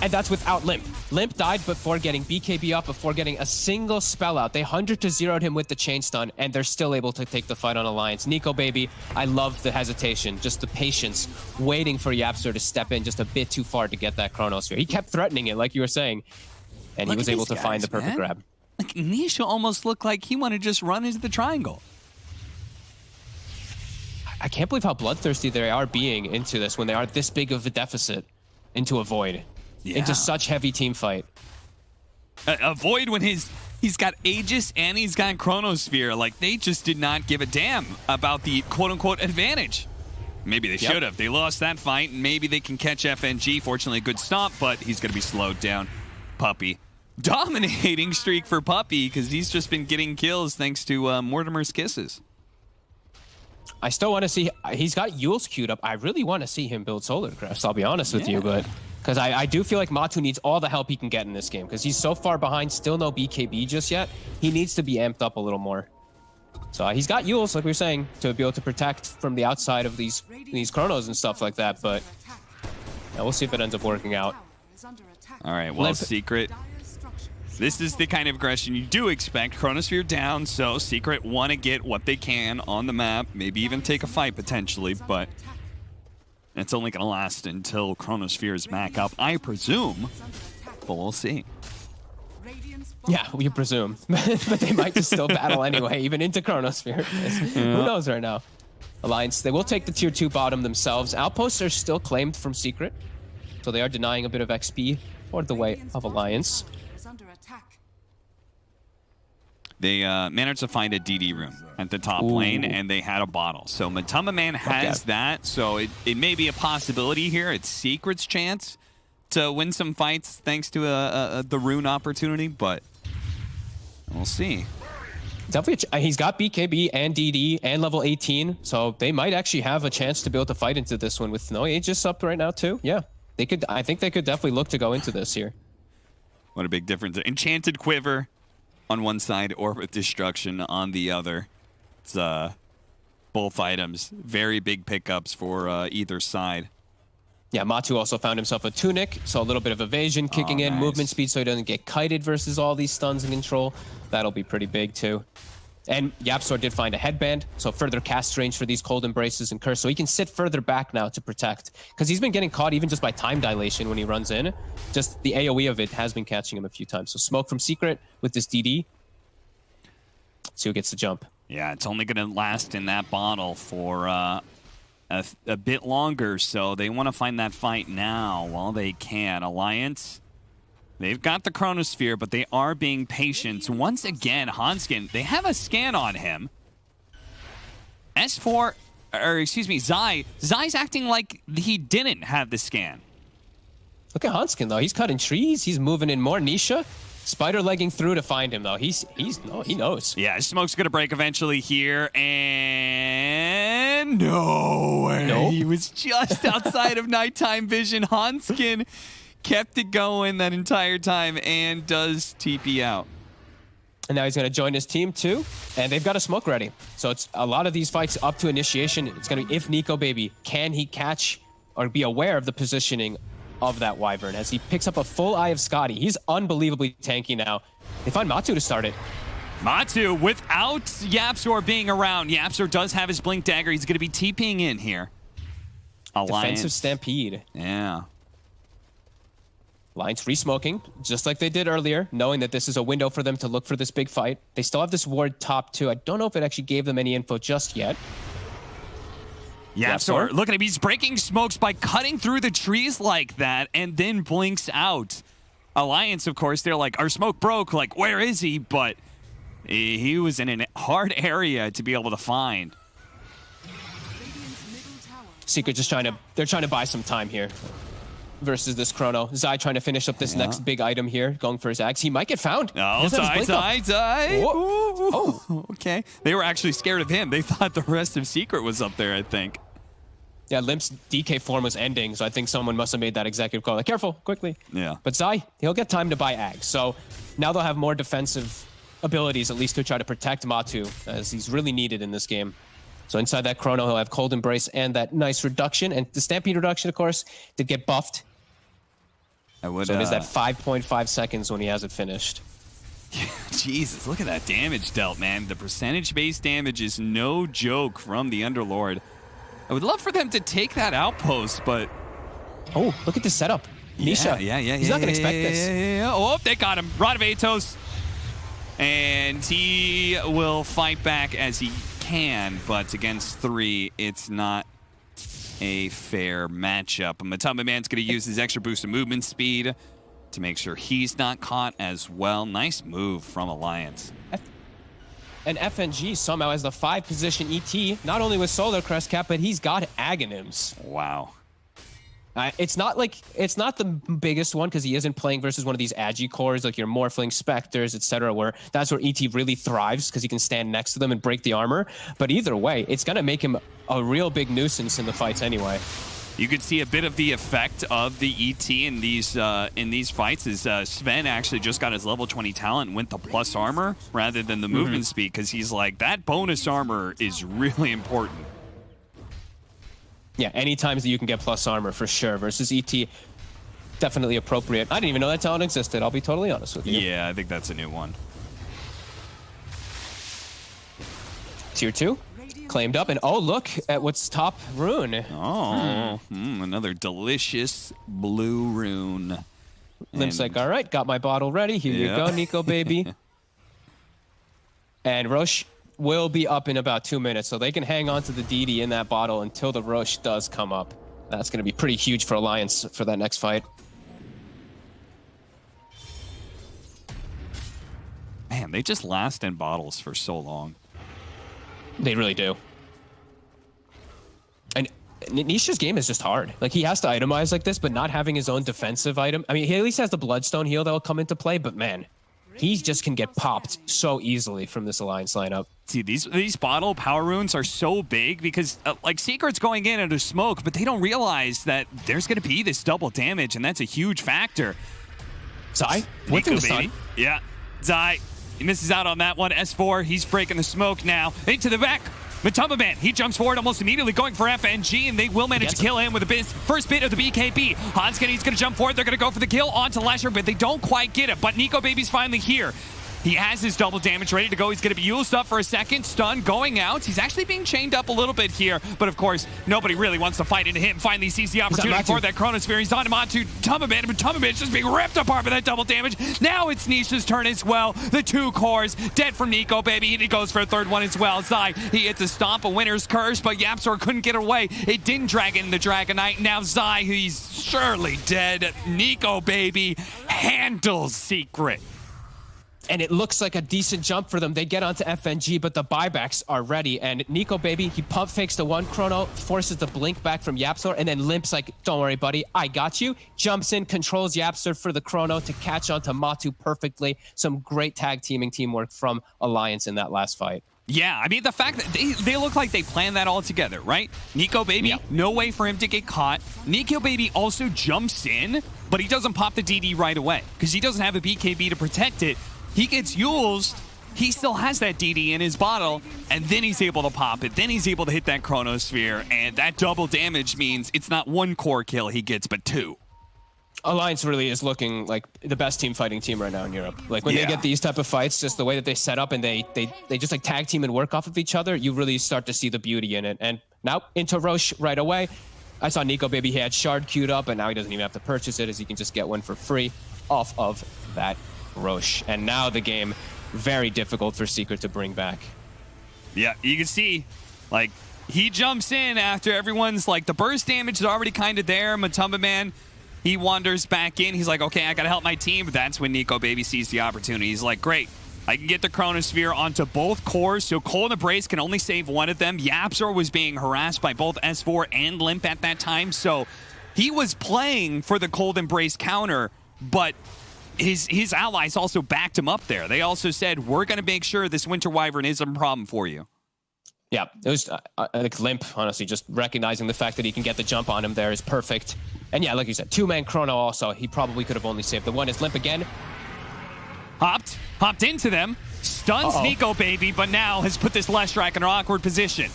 And that's without Limp. Limp died before getting BKB up, before getting a single spell out. They 100-0'd him with the chain stun, and they're still able to take the fight on Alliance. Nico Baby, I love the hesitation, just the patience, waiting for Yapzor to step in just a bit too far to get that Chronosphere. He kept threatening it, like you were saying, and he was able to find the perfect grab. Like, Nisha almost looked like he wanted to just run into the triangle. I can't believe how bloodthirsty they are being into this when they are this big of a deficit into a Void. Yeah. Into such heavy team fight. A Void when he's got Aegis and he's got Chronosphere. Like, they just did not give a damn about the quote-unquote advantage. Maybe they should have. They lost that fight, and maybe they can catch FNG. Fortunately, a good stomp, but he's going to be slowed down. Puppey. Dominating streak for Puppey, because he's just been getting kills thanks to Mortimer's kisses. I still want to see... He's got Yule's queued up. I really want to see him build Solar Crest, I'll be honest with you, but... Because I do feel like Matu needs all the help he can get in this game. Because he's so far behind, still no BKB just yet. He needs to be amped up a little more. So he's got Yules, like we were saying, to be able to protect from the outside of these Chronos and stuff like that. But we'll see if it ends up working out. All right, well, Secret. This is the kind of aggression you do expect. Chronosphere down, so Secret want to get what they can on the map. Maybe even take a fight potentially, but... it's only going to last until Chronosphere is back up, I presume. But we'll see. Yeah, we presume. But they might just still battle anyway, even into Chronosphere. Who knows right now? Alliance, they will take the tier 2 bottom themselves. Outposts are still claimed from Secret. So they are denying a bit of XP for the way of Alliance. They managed to find a DD room at the top lane, and they had a bottle. So Matama Man has that, so it may be a possibility here. It's Secret's chance to win some fights thanks to the rune opportunity, but we'll see. Definitely, he's got BKB and DD and level 18, so they might actually have a chance to be able to fight into this one with no Aegis up right now too. Yeah, they could. I think they could definitely look to go into this here. What a big difference. Enchanted Quiver on one side, or with Destruction on the other. It's both items. Very big pickups for either side. Yeah, Matu also found himself a Tunic, so a little bit of evasion kicking in, movement speed so he doesn't get kited versus all these stuns and control. That'll be pretty big too. And Yapzor did find a headband, so further cast range for these cold embraces and curse, so he can sit further back now to protect. Because he's been getting caught even just by time dilation when he runs in. Just the AoE of it has been catching him a few times. So smoke from Secret with this DD. See who gets the jump. Yeah, it's only going to last in that bottle for a bit longer, so they want to find that fight now while they can. Alliance, they've got the Chronosphere, but they are being patient. Once again, Hanskin, they have a scan on him. S4, or excuse me, Zai's acting like he didn't have the scan. Look at Hanskin, though. He's cutting trees. He's moving in more. Nisha, spider legging through to find him, though. He knows. Yeah, smoke's going to break eventually here, and no way. Nope. He was just outside of nighttime vision. Hanskin kept it going that entire time and does TP out. And now he's going to join his team too. And they've got a smoke ready. So it's a lot of these fights up to initiation. It's going to be if Nico Baby, can he catch or be aware of the positioning of that Wyvern as he picks up a full eye of Scotty. He's unbelievably tanky now. They find Matu to start it. Matu without Yapzor being around. Yapzor does have his Blink Dagger. He's going to be TPing in here. Alliance. Defensive Stampede. Yeah. Alliance re-smoking, just like they did earlier, knowing that this is a window for them to look for this big fight. They still have this ward top 2. I don't know if it actually gave them any info just yet. Yapzor, look at him. He's breaking smokes by cutting through the trees like that and then blinks out. Alliance, of course, they're like, our smoke broke. Like, where is he? But he was in a hard area to be able to find. Secret just they're trying to buy some time here versus this Chrono. Zai trying to finish up this next big item here, going for his axe. He might get found. Oh, Zai. Oh, okay. They were actually scared of him. They thought the rest of Secret was up there, I think. Yeah, Limp's DK form was ending, so I think someone must have made that executive call. Like, careful, quickly. Yeah. But Zai, he'll get time to buy Ags. So now they'll have more defensive abilities, at least to try to protect Matu, as he's really needed in this game. So inside that Chrono, he'll have Cold Embrace and that nice reduction. And the Stampede reduction, of course, did get buffed. So it is that 5.5 seconds when he has it finished. Jesus, look at that damage dealt, man. The percentage-based damage is no joke from the Underlord. I would love for them to take that outpost, but... Oh, look at this setup. Nisha. Yeah. He's not going to expect this. Yeah. Oh, they got him. Rod of Atos. And he will fight back as he can, but against 3, it's not a fair matchup. Matamba Man's going to use his extra boost of movement speed to make sure he's not caught as well. Nice move from Alliance. And FNG somehow has the 5 position ET, not only with Solar Crest Cap, but he's got Aghanims. Wow. It's not the biggest one because he isn't playing versus one of these Agi cores like your Morphling, Spectres, etc., where that's where ET really thrives because he can stand next to them and break the armor. But either way, it's going to make him a real big nuisance in the fights anyway. You could see a bit of the effect of the ET in these fights as Sven actually just got his level 20 talent and went to plus armor rather than the movement speed because he's like, that bonus armor is really important. Yeah, any times that you can get plus armor for sure versus ET, definitely appropriate. I didn't even know that talent existed. I'll be totally honest with you. Yeah, I think that's a new one. Tier 2 claimed up, and oh, look at what's top rune. Oh, another delicious blue rune. Limp's like, all right, got my bottle ready. Here you go, Nico baby. And Roche will be up in about 2 minutes, so they can hang on to the DD in that bottle until the Roche does come up. That's going to be pretty huge for Alliance for that next fight. Man, they just last in bottles for so long. They really do. And Nisha's game is just hard. Like, he has to itemize like this, but not having his own defensive item. I mean, he at least has the Bloodstone heal that will come into play, but man, he just can get popped so easily from this Alliance lineup. See, these bottle power runes are so big because, like, Secret's going in under smoke, but they don't realize that there's going to be this double damage, and that's a huge factor. Zai, with the stun. Yeah, Zai, he misses out on that one. S4, he's breaking the smoke now. Into the back. Matamba Man, he jumps forward almost immediately going for FNG, and they will manage to kill him with the first bit of the BKB. Hanskin, going to jump forward. They're going to go for the kill onto Lasher, but they don't quite get it. But Nico Baby's finally here. He has his double damage ready to go. He's going to be used up for a second. Stun going out. He's actually being chained up a little bit here. But of course, nobody really wants to fight into him. Finally sees the opportunity for that Chronosphere. He's on him onto Tumbaman. But Tumbaman's just being ripped apart by that double damage. Now it's Nisha's turn as well. The 2 cores dead from Nico Baby. And he goes for a 3rd one as well. Zai, he hits a stomp, a winner's curse. But Yapzor couldn't get away. It didn't drag in the Dragonite. Now Zai, he's surely dead. Nico Baby handles Secret. And it looks like a decent jump for them. They get onto FNG, but the buybacks are ready. And Nico Baby, he pump fakes the 1 Chrono, forces the blink back from Yapzor, and then Limp's like, don't worry, buddy, I got you. Jumps in, controls Yapzor for the Chrono to catch onto Matu perfectly. Some great tag teamwork from Alliance in that last fight. Yeah, I mean, the fact that they look like they planned that all together, right? Nico Baby, no way for him to get caught. Nico Baby also jumps in, but he doesn't pop the DD right away because he doesn't have a BKB to protect it. He gets used, he still has that DD in his bottle, and then he's able to pop it. Then he's able to hit that Chronosphere, and that double damage means it's not 1 core kill he gets, but 2. Alliance really is looking like the best team fighting team right now in Europe. Like, when they get these type of fights, just the way that they set up and they just like tag team and work off of each other, you really start to see the beauty in it. And now into Roche right away. I saw Nico Baby, he had Shard queued up, and now he doesn't even have to purchase it, as he can just get one for free off of that Roche. And now the game, very difficult for Secret to bring back. Yeah, you can see, like, he jumps in after everyone's, like, the burst damage is already kind of there. Matumba Man, he wanders back in. He's like, okay, I got to help my team. But that's when Nico Baby sees the opportunity. He's like, great. I can get the Chronosphere onto both cores, so Cold Embrace can only save one of them. Yapzor was being harassed by both S4 and Limp at that time, so he was playing for the Cold Embrace counter, but his allies also backed him up there. They also said, we're going to make sure this Winter Wyvern isn't a problem for you. Yeah, it was like Limp, honestly, just recognizing the fact that he can get the jump on him there is perfect. And yeah, like you said, two-man Chrono also, he probably could have only saved the one. Is Limp again. Hopped into them, stuns Nico Baby, but now has put this Leshrac in an awkward position.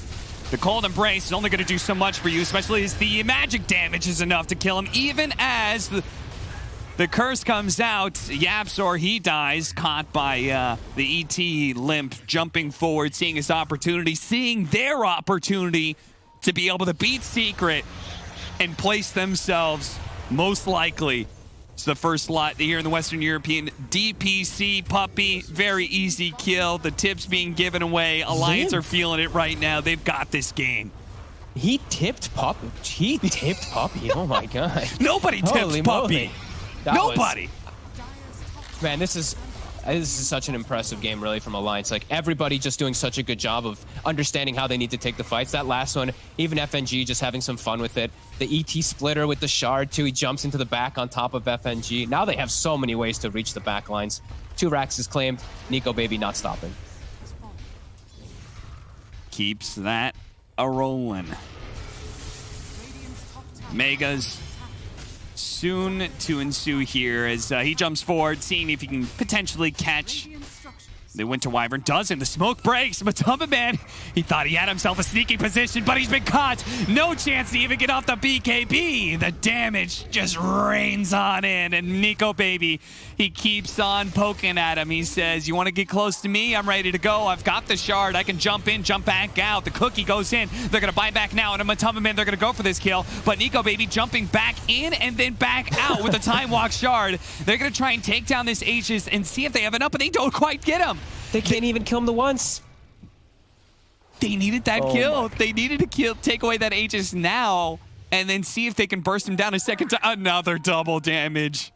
The Cold Embrace is only going to do so much for you, especially as the magic damage is enough to kill him, even as the curse comes out. Yapzor, he dies, caught by the ET Limp, jumping forward, seeing his opportunity, seeing their opportunity to be able to beat Secret and place themselves, most likely, it's the first slot here in the Western European. DPC Puppy, very easy kill. The tips being given away. Alliance are feeling it right now. They've got this game. He tipped Puppy. He tipped Puppy. Oh my god. Nobody tips Puppy. Nobody. Man, this is such an impressive game, really, from Alliance. Like, everybody just doing such a good job of understanding how they need to take the fights. That last one, even FNG just having some fun with it. The ET splitter with the Shard, too. He jumps into the back on top of FNG. Now they have so many ways to reach the back lines. 2 racks is claimed. Nico Baby not stopping. Keeps that a-rolling. Megas soon to ensue here as he jumps forward, seeing if he can potentially catch the Winter Wyvern. Doesn't. The smoke breaks. Matumba Man, he thought he had himself a sneaky position, but he's been caught. No chance to even get off the BKB. The damage just rains on in, and Nico Baby, he keeps on poking at him. He says, you want to get close to me? I'm ready to go. I've got the Shard. I can jump in, jump back out. The cookie goes in. They're going to buy back now, and a Matumba Man, they're going to go for this kill, but Nico Baby jumping back in and then back out with the Time Walk Shard. They're going to try and take down this Aegis and see if they have enough, but they don't quite get him. They can't even kill him the once. They needed that kill. They needed to kill, take away that Aegis now, and then see if they can burst him down a second time. Another double damage.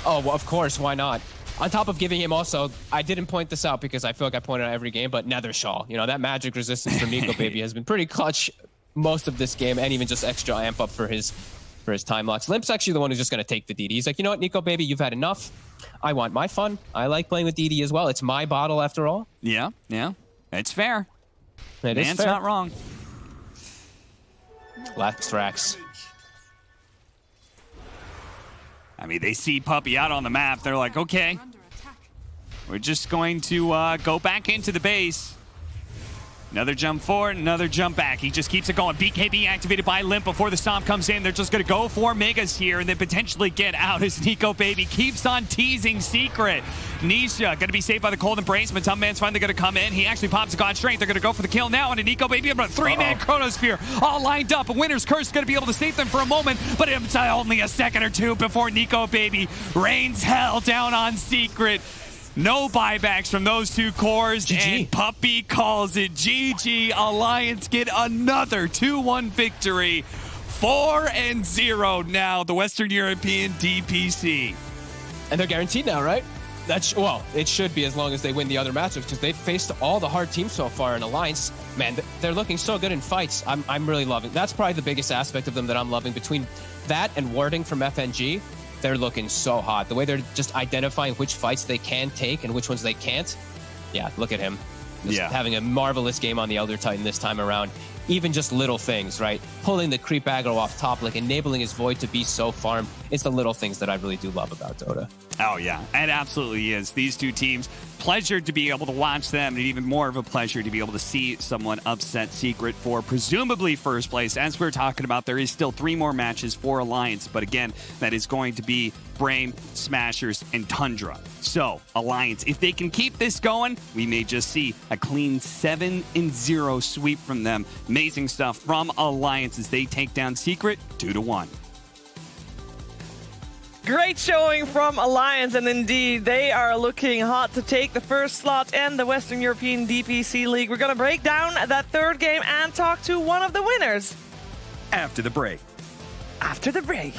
Oh, well, of course. Why not? On top of giving him also, I didn't point this out because I feel like I point it out every game, but Nether Shawl. You know, that magic resistance from Nico Baby has been pretty clutch most of this game, and even just extra amp up for his time locks. Limp's actually the one who's just going to take the DD. He's like, you know what, Nico Baby, you've had enough. I want my fun. I like playing with DD as well. It's my bottle after all. Yeah. It's fair. Man's not wrong. Last racks. I mean, they see Puppy out on the map. They're like, okay, we're just going to go back into the base. Another jump forward, another jump back. He just keeps it going. BKB activated by Limp before the stomp comes in. They're just going to go for Megas here and then potentially get out as Nico Baby keeps on teasing Secret. Nisha going to be saved by the Cold Embrace. Matumba Man's finally going to come in. He actually pops a God Strength. They're going to go for the kill now, and a Nico Baby, but a 3-man Chronosphere all lined up. A Winter's Curse is going to be able to save them for a moment, but it's only a second or two before Nico Baby rains hell down on Secret. No buybacks from those 2 cores, GG. And Puppy calls it GG. Alliance get another 2-1 victory. 4-0 now, the Western European DPC. And they're guaranteed now, right? Well, it should be as long as they win the other matchups, because they've faced all the hard teams so far in Alliance. Man, they're looking so good in fights. I'm really loving. That's probably the biggest aspect of them that I'm loving. Between that and warding from FNG, they're looking so hot. The way they're just identifying which fights they can take and which ones they can't. Yeah, look at him. Just having a marvelous game on the Elder Titan this time around. Even just little things, right? Pulling the creep aggro off top, like enabling his Void to be so farmed. It's the little things that I really do love about Dota. Oh, yeah. It absolutely is. These 2 teams, pleasure to be able to watch them, and even more of a pleasure to be able to see someone upset Secret for presumably first place. As we're talking about, there is still 3 more matches for Alliance, but again, that is going to be Brame, Smashers, and Tundra. So, Alliance, if they can keep this going, we may just see a clean 7-0 sweep from them. Amazing stuff from Alliance as they take down Secret 2-1. Great showing from Alliance, and indeed, they are looking hot to take the first slot in the Western European DPC League. We're going to break down that third game and talk to one of the winners. After the break. After the break.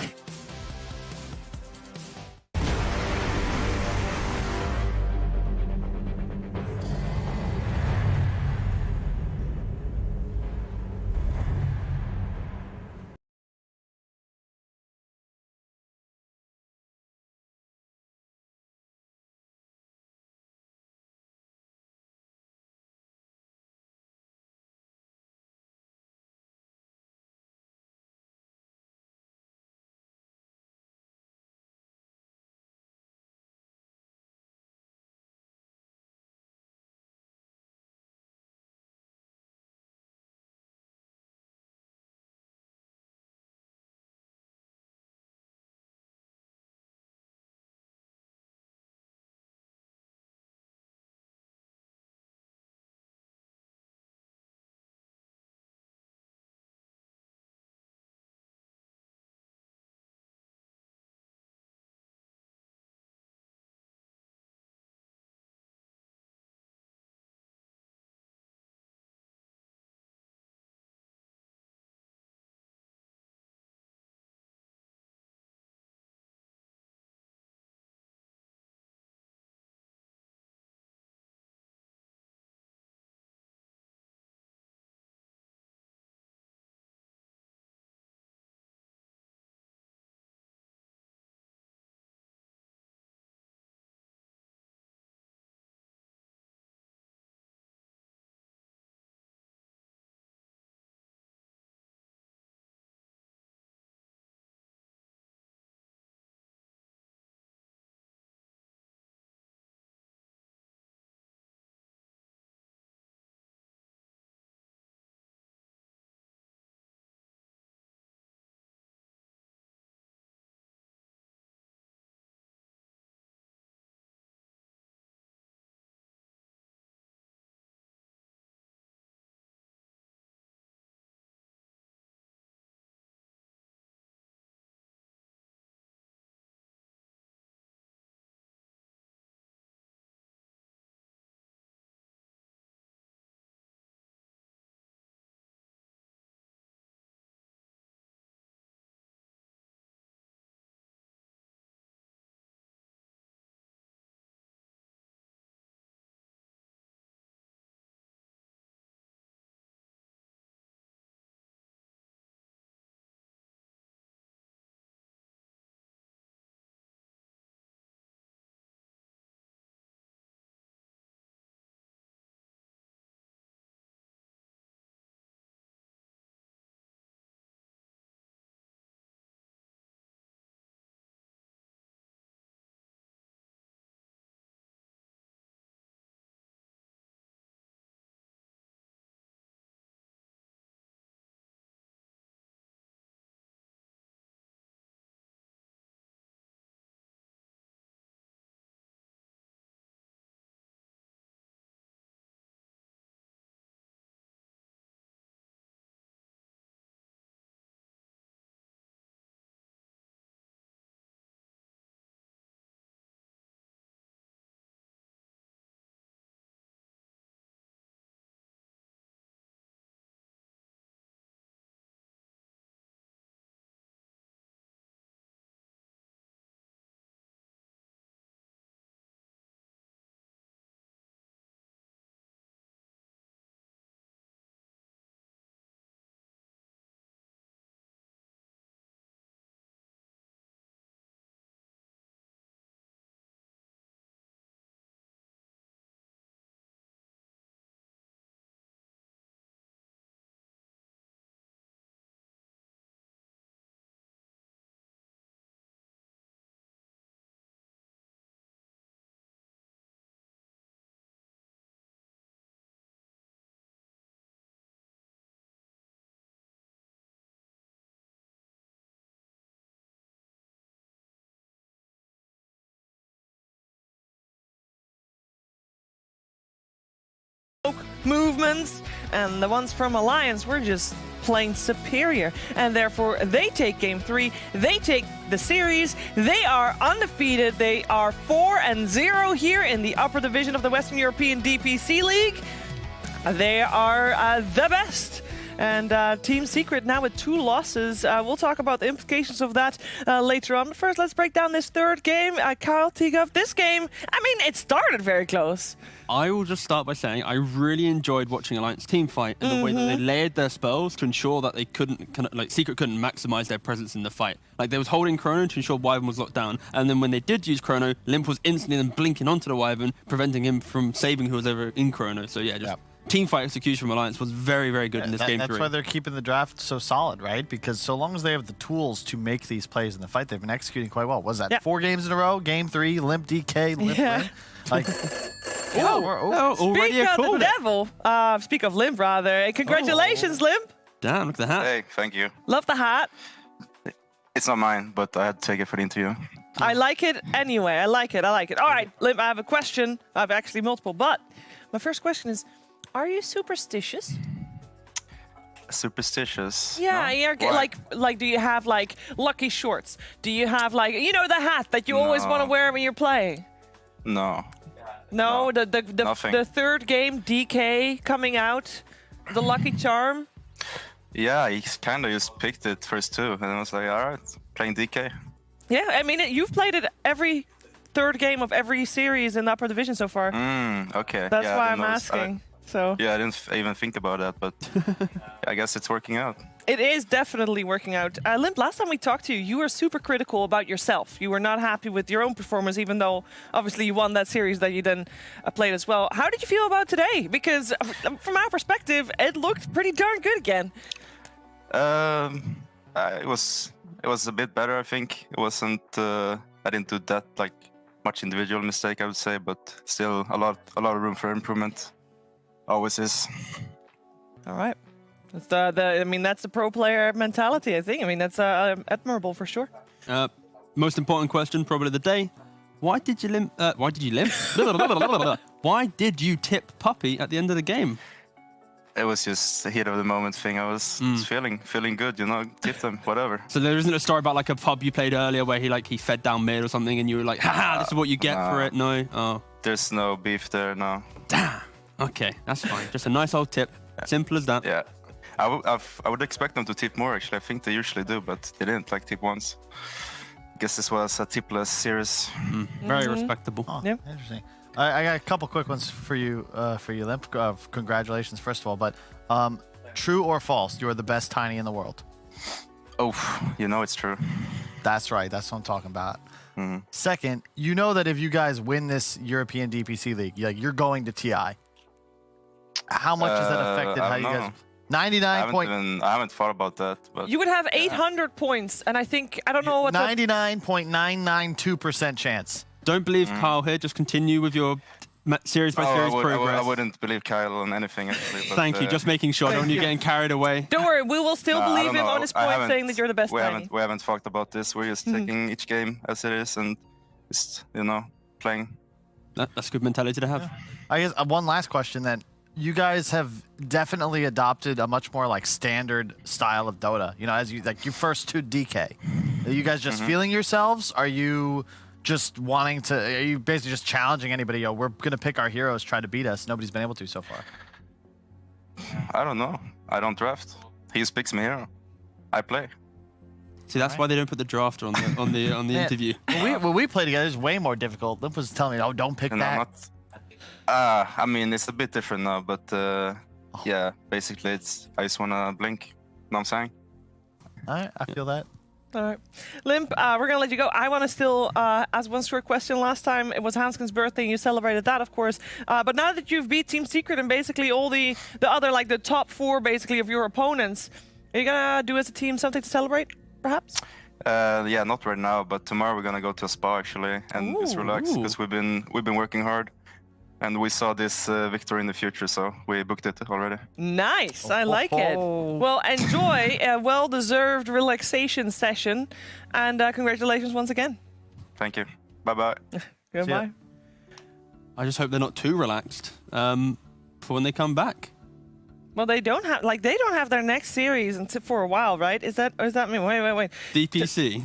smoke movements, and the ones from Alliance were just plain superior, and therefore they take game 3, they take the series, they are undefeated, they are 4-0 here in the upper division of the Western European DPC League. They are the best. And Team Secret now with 2 losses. We'll talk about the implications of that later on. But first, let's break down this third game. Kyle Tigov, this game, I mean, it started very close. I will just start by saying I really enjoyed watching Alliance team fight and the way that they layered their spells to ensure that they Secret couldn't maximize their presence in the fight. Like, they was holding Chrono to ensure Wyvern was locked down, and then when they did use Chrono, Limp was instantly then blinking onto the Wyvern, preventing him from saving who was ever in Chrono. So yeah, just team fight execution from Alliance was very, very good in this game. That's why they're keeping the draft so solid, right? Because so long as they have the tools to make these plays in the fight, they've been executing quite well. Was that 4 games in a row? Game 3, Limp DK, Limp win? Like, already speak of the devil. Speak of Limp, rather. Congratulations, Limp. Damn, look at the hat. Hey, thank you. Love the hat. It's not mine, but I had to take it for the interview. I like it anyway. I like it. All right, Limp, I have a question. I have actually multiple, but my first question is, are you superstitious? Superstitious? Yeah, no? you're like, do you have like lucky shorts? Do you have like, you know, the hat that you always want to wear when you're playing? No. No, No, the third game, DK coming out, the lucky charm. Yeah, he kind of just picked it first 2, and I was like, all right, playing DK. Yeah, I mean, you've played it every third game of every series in the upper division so far. Okay. That's yeah, why I'm asking. So. Yeah, I didn't even think about that, but I guess it's working out. It is definitely working out. Limp, last time we talked to you, you were super critical about yourself. You were not happy with your own performance, even though obviously you won that series that you then played as well. How did you feel about today? Because from our perspective, it looked pretty darn good again. It was a bit better, I think. It wasn't. I didn't do that like much individual mistake, I would say, but still a lot of room for improvement. Always is. All right. That's I mean, that's the pro player mentality, I think. I mean, that's admirable for sure. Most important question probably of the day. Why did you limp? Why did you limp? Why did you tip Puppy at the end of the game? It was just a hit of the moment thing. I was feeling good, you know, tipped him, whatever. So there isn't a story about like a pub you played earlier where he fed down mid or something and you were like, haha, this is what you get for it? No? Oh. There's no beef there, no. Damn. Okay, that's fine. Just a nice old tip. Simple as that. Yeah. I would expect them to tip more, actually. I think they usually do, but they didn't like tip once. I guess this was a tipless series. Very respectable. Oh, yeah. Interesting. I got a couple quick ones for you, Limp. Congratulations, first of all. But true or false, you are the best Tiny in the world? Oh, you know it's true. That's right. That's what I'm talking about. Second, you know that if you guys win this European DPC League, you're going to TI. How much has that affected how you guys... 99 I haven't thought about that. But you would have 800 points, and I don't know what 99.992% chance. Don't believe Kyle here. Just continue with your series by series progress. I wouldn't believe Kyle on anything, actually. But, Thank you. Just making sure. Don't you getting carried away. Don't worry. We will still believe him on his point, saying that you're the best Tiny. We haven't talked about this. We're just taking each game as it is and just, you know, playing. That's a good mentality to have. Yeah. I guess one last question then. You guys have definitely adopted a much more like standard style of Dota. You know, as you first to DK. Are you guys just feeling yourselves? Are you just wanting to? Are you basically just challenging anybody? Yo, we're gonna pick our heroes, try to beat us. Nobody's been able to so far. I don't know. I don't draft. He just picks me hero. I play. See, that's why they don't put the drafter on the interview. When we play together, it's way more difficult. Limp was telling me, "Oh, don't pick that." I mean, it's a bit different now, but yeah, basically, I just wanna blink. You know what I'm saying? All right, I feel that. All right. Limp, we're going to let you go. I want to still ask one short question. Last time it was Hanskin's birthday and you celebrated that, of course. But now that you've beat Team Secret and basically all the other, like the top 4 basically of your opponents, are you going to do as a team something to celebrate, perhaps? Yeah, not right now, but tomorrow we're going to go to a spa actually and just relax because we've been working hard. And we saw this victory in the future, so we booked it already. Nice, I like it. Well, enjoy a well-deserved relaxation session, and congratulations once again. Thank you. Bye-bye. Goodbye. I just hope they're not too relaxed. For for when they come back. Well, they don't have their next series until for a while, right? Is that me? Wait. DPC.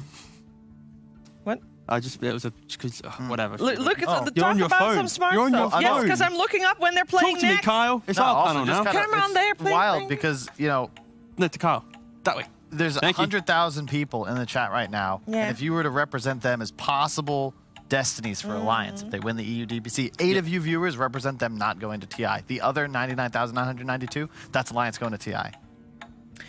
What? It was whatever. Look at the You're talk on your about phone. some smart You're on your stuff. Yes, phone. because I'm looking up when they're playing Talk to me, next. Kyle. It's No, our also panel just now. kinda- Come on, it's they're playing wild things. because, you know, No, to Kyle. That way. there's Thank you. 100,000 people in the chat right now. Yeah. And if you were to represent them as possible destinies for Alliance, if they win the EU DPC, 8 of you viewers represent them not going to TI. The other 99,992, that's Alliance going to TI.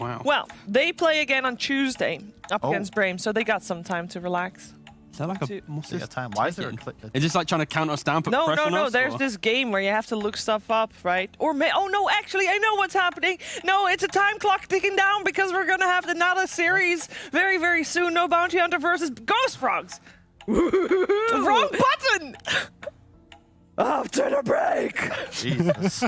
Wow. Well, they play again on Tuesday up Oh. against Brame, so they got some time to relax. Is that like a... Two. what's They this got time. Why is there a ticking? click? Is this like trying to count us down, put No, pressure on us? There's or- this game where you have to look stuff up, right? Or oh no, actually, I know what's happening. No, it's a time clock ticking down because we're gonna have another series very, very soon. No Bounty Hunter versus Ghost Frogs. Wrong button. After the break. Jesus.